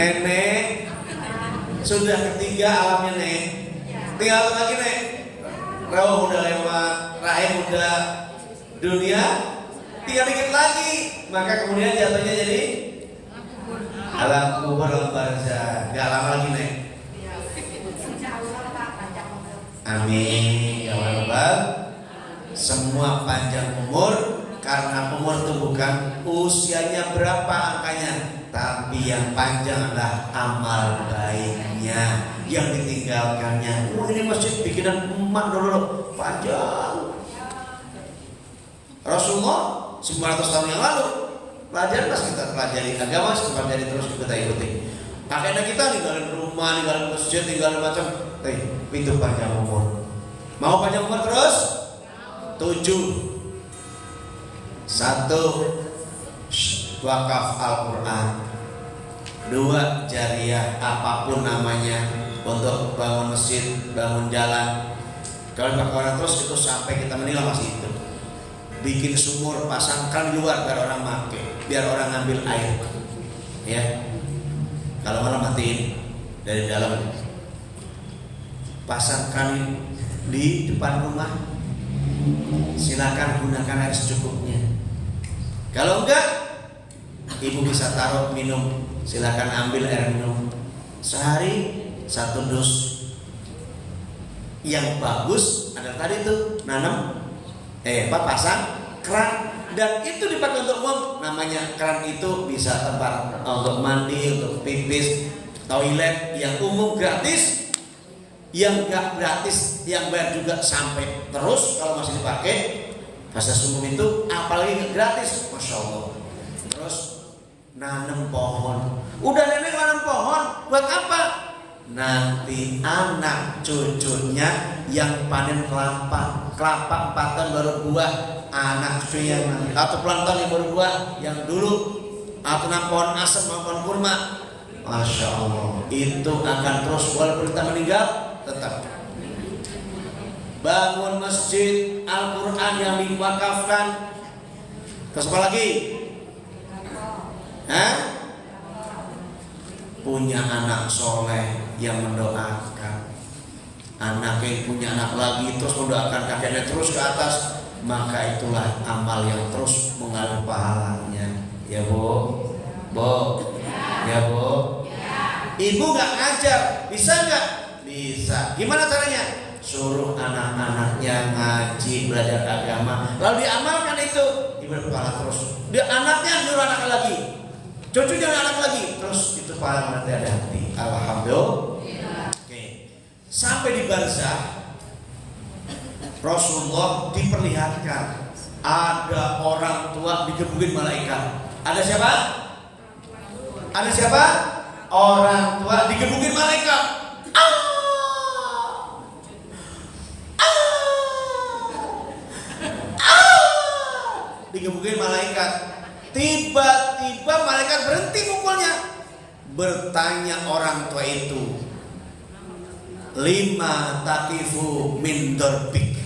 Nenek sudah ketiga alamnya nek. Tinggal satu lagi nek. Roh udah lewat, rahim udah dunia, tinggal dikit lagi. Maka kemudian jatuhnya jadi alam kubur, alam barzah. Gak lama lagi nek. Amin ya rabbal. Semua panjang umur, karena umur itu bukan usianya berapa angkanya, tapi yang panjang adalah amal baiknya yang ditinggalkannya. Ini masjid bikinan emak dulu panjang. Rasulullah 900 tahun yang lalu pelajaran pas kita pelajari agama, kita pelajari terus kita ikuti. Akhirnya kita ninggalin rumah, ninggalin masjid, ninggalin macam. Itu panjang umur. Mau panjang umur terus? 7. 1. Wakaf Al-Quran. 2. Jariah apapun namanya, untuk bangun masjid, bangun jalan. Kalau pakai orang terus itu sampai kita meninggal masih itu. Bikin sumur, pasangkan di luar biar orang pakai, biar orang ngambil air. Ya. Kalau malam matiin dari dalam. Pasangkan di depan rumah. Silakan gunakan air secukupnya. Kalau enggak, ibu bisa taruh minum. Silakan ambil air minum. Sehari 1 dus. Yang bagus ada tadi tuh nanam pasang keran, dan itu dipakai untuk umum. Namanya keran itu bisa tempat untuk mandi, untuk pipis, toilet yang umum gratis. Yang enggak gratis, yang bayar juga sampai terus kalau masih dipakai. Fasilitas umum itu apalagi gratis, masya Allah. Terus nanam pohon. Udah nenek nanam pohon, buat apa? Nanti anak cucunya yang panen kelapa 4 tahun baru buah, anak cucu yang nanti, atau puluhan tahun yang baru buah, yang dulu atau nanam pohon asam, pohon kurma. Masya Allah, itu akan terus walaupun kita meninggal tetap. Bangun masjid, Al-Quran yang diwakafkan. Terus apa lagi? Punya anak soleh yang mendoakan. Anaknya punya anak lagi terus mendoakan kakeknya terus ke atas, maka itulah amal yang terus mengalir pahalanya. Ya Bu, ya Bu. Ibu nggak ngajar, bisa nggak? Bisa. Gimana caranya? Suruh anak-anaknya ngaji, belajar agama, lalu diamalkan itu. Ibu berpahala terus. Dia anaknya nyuruh anak lagi, cucunya anak lagi, terus itu pahala nanti ada hati. Alhamdulillah. Oke. Sampai di barzah, Rasulullah diperlihatkan ada orang tua digebukin malaikat. Ada siapa? Ada siapa? Orang tua digebukin malaikat. Digebukin malaikat. Tiba-tiba malaikat berhenti mukulnya. Bertanya orang tua itu, lima takifu min darbik.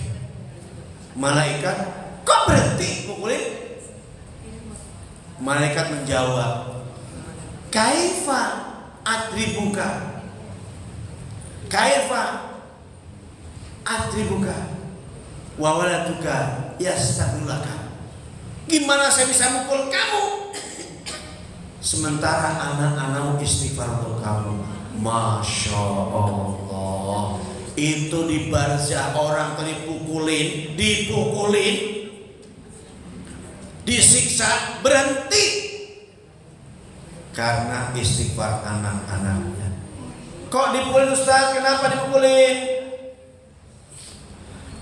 Malaikat, kok berhenti mukulin? Malaikat menjawab, kaifa adribuka, kaifa adribuka wa waladuka yastaghfirulaka. Gimana saya bisa mukul kamu sementara anak-anakmu istighfar untuk kamu? Masya Allah. Itu di barzah orang tadi dipukulin, disiksa, berhenti karena istighfar anak-anaknya. Kok dipukulin Ustaz? Kenapa dipukulin?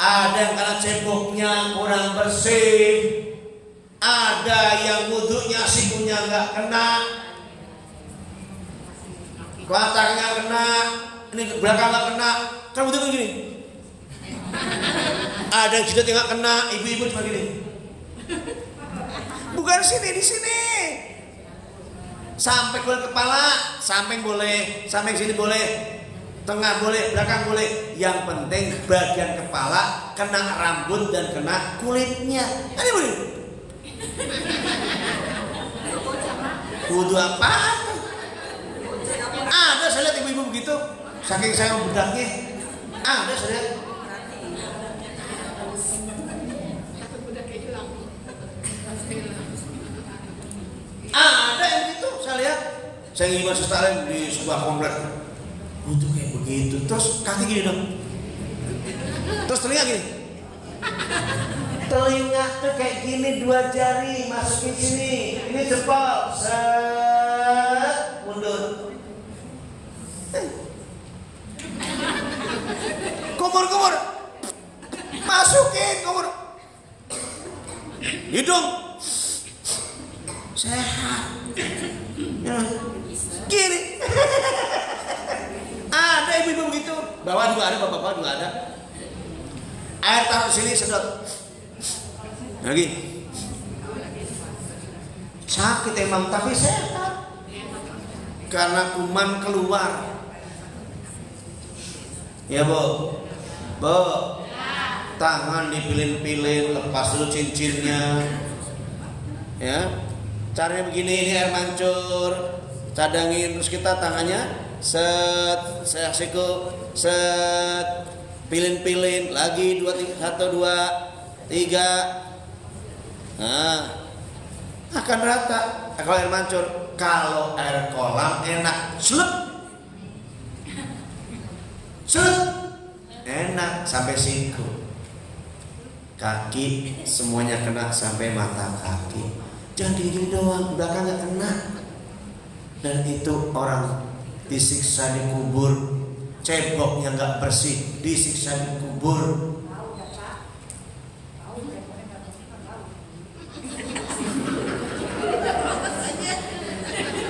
Ada yang karena ceboknya kurang bersih, ada yang wudhunya sikunya nggak kena, kelatarnya kena, ini belakang nggak kena, kan wudhu begini. Ada yang jidat yang nggak kena, ibu-ibu cuma gini. Bukan sini, di sini. Sampai kulit kepala, samping boleh, samping sini boleh, tengah boleh, belakang boleh. Yang penting bagian kepala kena rambut dan kena kulitnya. Ini boleh. Wudu apa? Ada saya lihat ibu-ibu begitu, saking saya bedaknya. Ada saya lihat. Ada yang gitu saya lihat. Saya ingin masuk di sebuah komplek. Itu kayak begitu. Terus kaki gini dong. Terus telinga gini. Telinga tuh kayak gini, 2 jari masukin sini. Ini jempol. Set, mundur. Kumur. Masukin kumur. Hidung. Sehat. Kiri. Ada ibu-ibu begitu. Bawah juga ada, bapak-bapak juga ada. Air taruh sini sedot. Lagi. Sakit emang tapi sehat. Karena kuman keluar. Ya, Bu. Bu. Tangan dipilin-pilin, lepas dulu cincinnya. Ya. Caranya begini, ini air mancur. Cadangin terus kita tangannya set, saya siku, set, pilin-pilin lagi 2 3 1 2 3. Nah, akan rata. Kalau air mancur, kalau air kolam enak, slup. Enak sampai siku. Kaki semuanya kena sampai mata kaki. Jangan gini doang, belakang nggak kena. Dan itu orang disiksa di kubur, ceboknya nggak bersih, disiksa di kubur.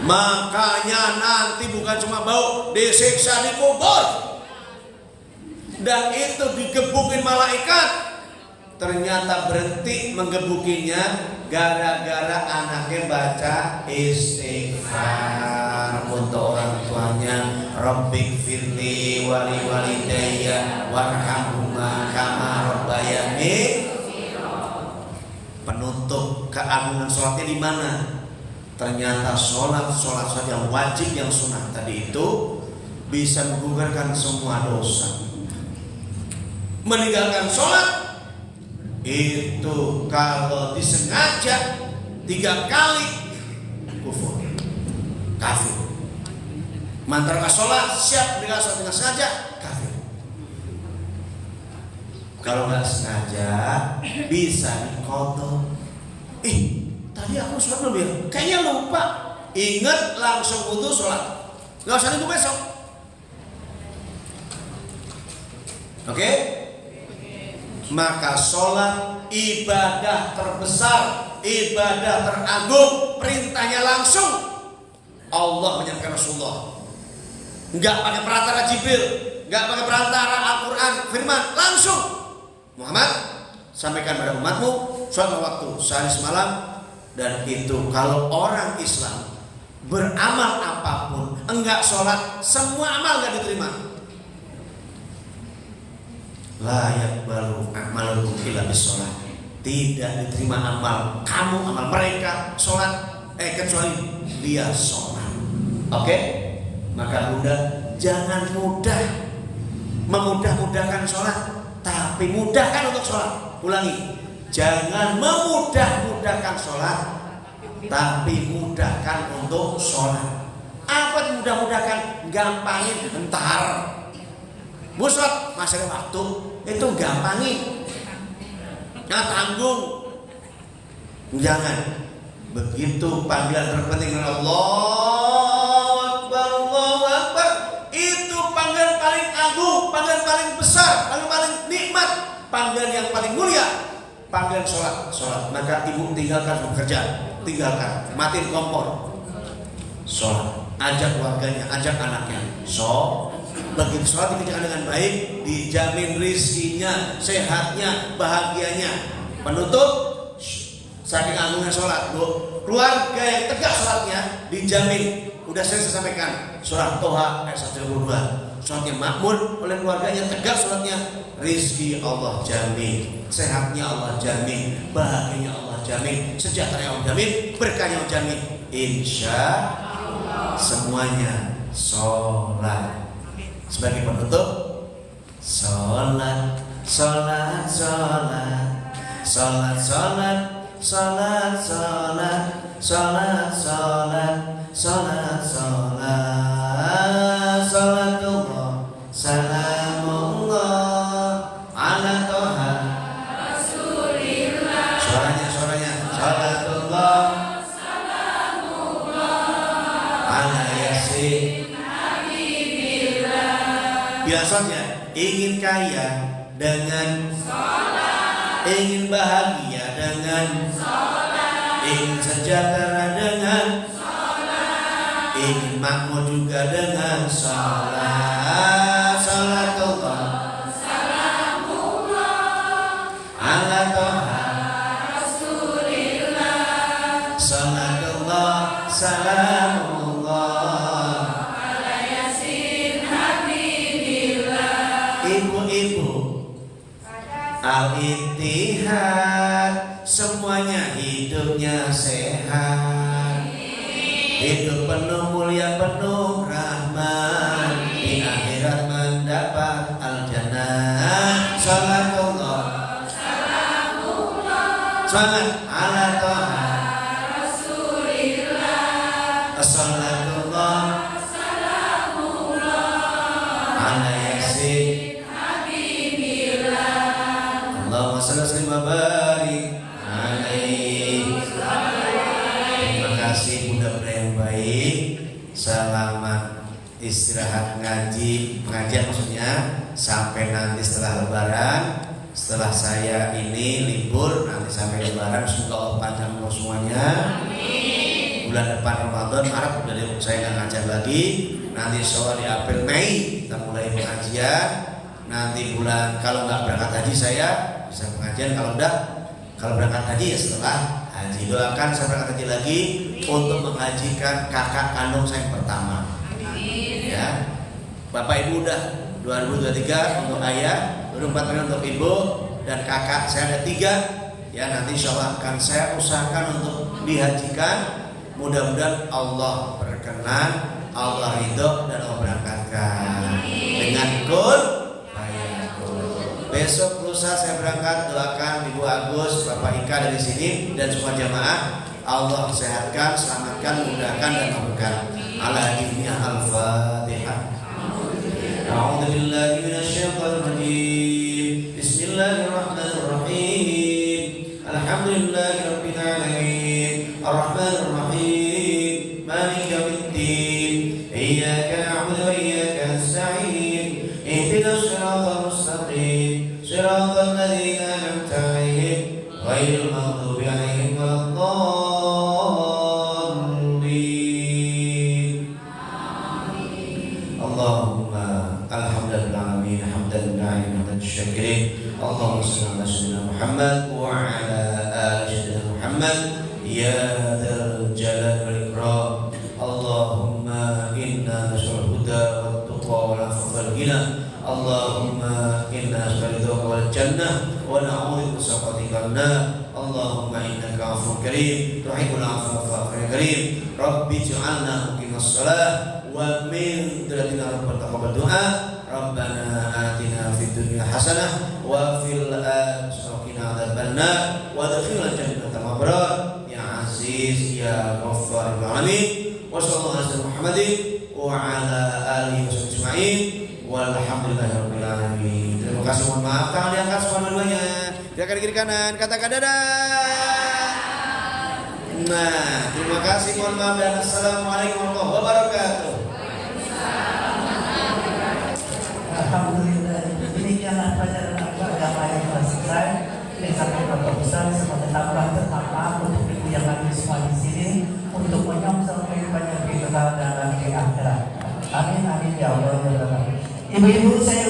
Makanya nanti bukan cuma bau, disiksa di kubur. Dan itu digebukin malaikat. Ternyata berhenti menggebukinya gara-gara anaknya baca istighfar untuk orang tuanya. Rabbik firli wali walidayya warhamhuma kama rabbayani. Penutup keagungan sholatnya di mana? Ternyata sholat saja wajib yang sunnah tadi itu bisa menggugurkan semua dosa. Meninggalkan sholat itu kalau disengaja 3 kali kufur, kafir. Mantarka sholat siap dengan sholat dengan sengaja, kafir. Kalau nggak sengaja bisa dikotor. Tadi aku sholat belum ya? Kayaknya lupa. Ingat langsung wudu sholat. Nggak usah nunggu besok. Oke? Maka sholat ibadah terbesar, ibadah teragung, perintahnya langsung Allah menyampaikan Rasulullah. Enggak pakai perantara Jibril, enggak pakai perantara Al-Quran, firman, langsung Muhammad sampaikan pada umatmu sholat waktu sehari semalam. Dan itu kalau orang Islam beramal apapun enggak sholat, semua amal enggak diterima. Layak balu amalukum illa bisolat. Tidak diterima amal kamu, amal mereka sholat kecuali dia sholat. Oke? Maka Bunda jangan memudah-mudahkan sholat, tapi mudahkan untuk sholat. Ulangi, jangan memudah-mudahkan sholat, tapi mudahkan untuk sholat. Apa mudah-mudahkan? Gampangin bentar. Busot masih ada waktu, itu gampangin. Nah, tanggung. Jangan. Begitu panggilan terpenting Allahu Akbar, itu panggilan paling agung, panggilan paling besar, panggilan paling nikmat, panggilan yang paling mulia, panggilan sholat. Maka ibu tinggalkan pekerjaan, tinggalkan, matiin kompor, sholat, ajak keluarganya, ajak anaknya, begitu sholat dikerjakan dengan baik, dijamin rizkinya, sehatnya, bahagianya. Penutup, saking agungnya sholat, Bu, keluarga yang tegak sholatnya dijamin. Udah saya sampaikan surah Toha ayat 122. Sholatnya makmur oleh keluarganya, tegak sholatnya, rizki Allah jamin, sehatnya Allah jamin, bahagianya Allah jamin, sejahtera Allah jamin, berkahnya Allah jamin. Insya Allah semuanya sholat. Sebagai penutup, sholat, sholat, sholat, sholat, sholat, sholat, sholat, sholat, sholat, sholat, sholat, sholatullah, salamullah ala toha rasulillah. Suaranya, sholatullah, ala yasin habibillah. Biasanya ingin kaya dengan sholat, ingin bahagia dengan sholat, ingin sejahtera dengan sholat, ingin makmur juga dengan sholat. Sholatullah, salamullah ala toha rasulillah. Sholatullah, salamullah ala yasin habibillah. Ibu-ibu al-ittihad, semuanya hidupnya sehat, hidup penuh mulia, penuh rahmat, di akhirat mendapat al-jannah. Sholatullah, salamullah, sholat ala toha rasulillah. Sholatullah, salamullah ala yasin habibillah. Allahumma shalli wa barik alaihi. Terima kasih mudah-mudahan yang baik. Selamat istirahat pengajian maksudnya sampai nanti setelah lebaran. Setelah saya ini libur nanti sampai lebaran, semoga Allah panjang umur semuanya. Bulan depan Ramadan, Maret udah saya nggak ngajar lagi. Nanti insya Allah di April Mei kita mulai pengajian. Nanti bulan kalau nggak berangkat haji saya bisa pengajian, kalau berangkat haji ya setelah haji. Doakan saya berangkat haji lagi untuk menghajikan kakak kandung saya yang pertama. Ya, Bapak Ibu udah 2023 untuk ayah, 2024 untuk ibu dan kakak saya ada 3. Ya, nanti insya Allah akan saya usahakan untuk dihajikan. Mudah-mudahan Allah berkenan, Allah ridho dan Allah berangkatkan dengan kun fayakun. Besok lusa saya berangkat, doakan Ibu Agus, Bapak Ika dari sini dan semua jamaah. Allah sehatkan, selamatkan, mudahkan dan mampukan. Ala dunia al-Fatihah. A'udzu billahi minasyaitonir rajim. Bismillahirrahmanirrahim. Alhamdulillahirabbil alamin. Arrahmanir rahim. Maliki yaumiddin. Iyyaka na'budu wa iyyaka nasta'in. Ihdinas siratal mustaqim. Siratal ladzina an'amta 'alaihim ghairil maghdubi 'alaihim waladdallin. Allahumma alhamdulillahirabbil alamin hamdan lillahi hamdan syakirin. Allahumma shalli ala sayyidina Muhammad wa ala ali sayyidina Muhammad ya dzal jalali wal ikram. Allahumma inna nas'alul huda wat tuqa wal afafa wal ghina. Allahumma inna nas'aluka wal jannah wa na'udzu bika sakhatika nar. Allahumma innaka 'afuwwun karim tuhibbul 'afwa fa'fu karim. Rabbi ij'alna muqimas shalah wa min dzurriyyatina rabbana taqabbal du'a. Rabbana atina fid dunya hasanah wa fil akhirati qina adzabannar wa adkhilna jannata mabrar ya aziz ya ghaffar ya alamin. Wa sallallahu alaihi Muhammadin wa ala alihi washabbihi walhamdulillahirabbil alamin. Terima kasih, mohon maaf. Tangan diangkat semua dua-duanya. Gerakan kiri kanan, katakan dadah. Nah, terima kasih, mohon maaf dan assalamualaikum warahmatullahi wabarakatuh.
Alhamdulillah, demikianlah pelajaran agama yang telah selesai. Ini sampai Bapak Ustaz sebagai tambahan pertama untuk ibu yang lagi semua di sini untuk menyongsong kehidupannya di dunia dan di akhirat. Amin amin ya Allah ya Rabbal alamin. Ibu-ibu saya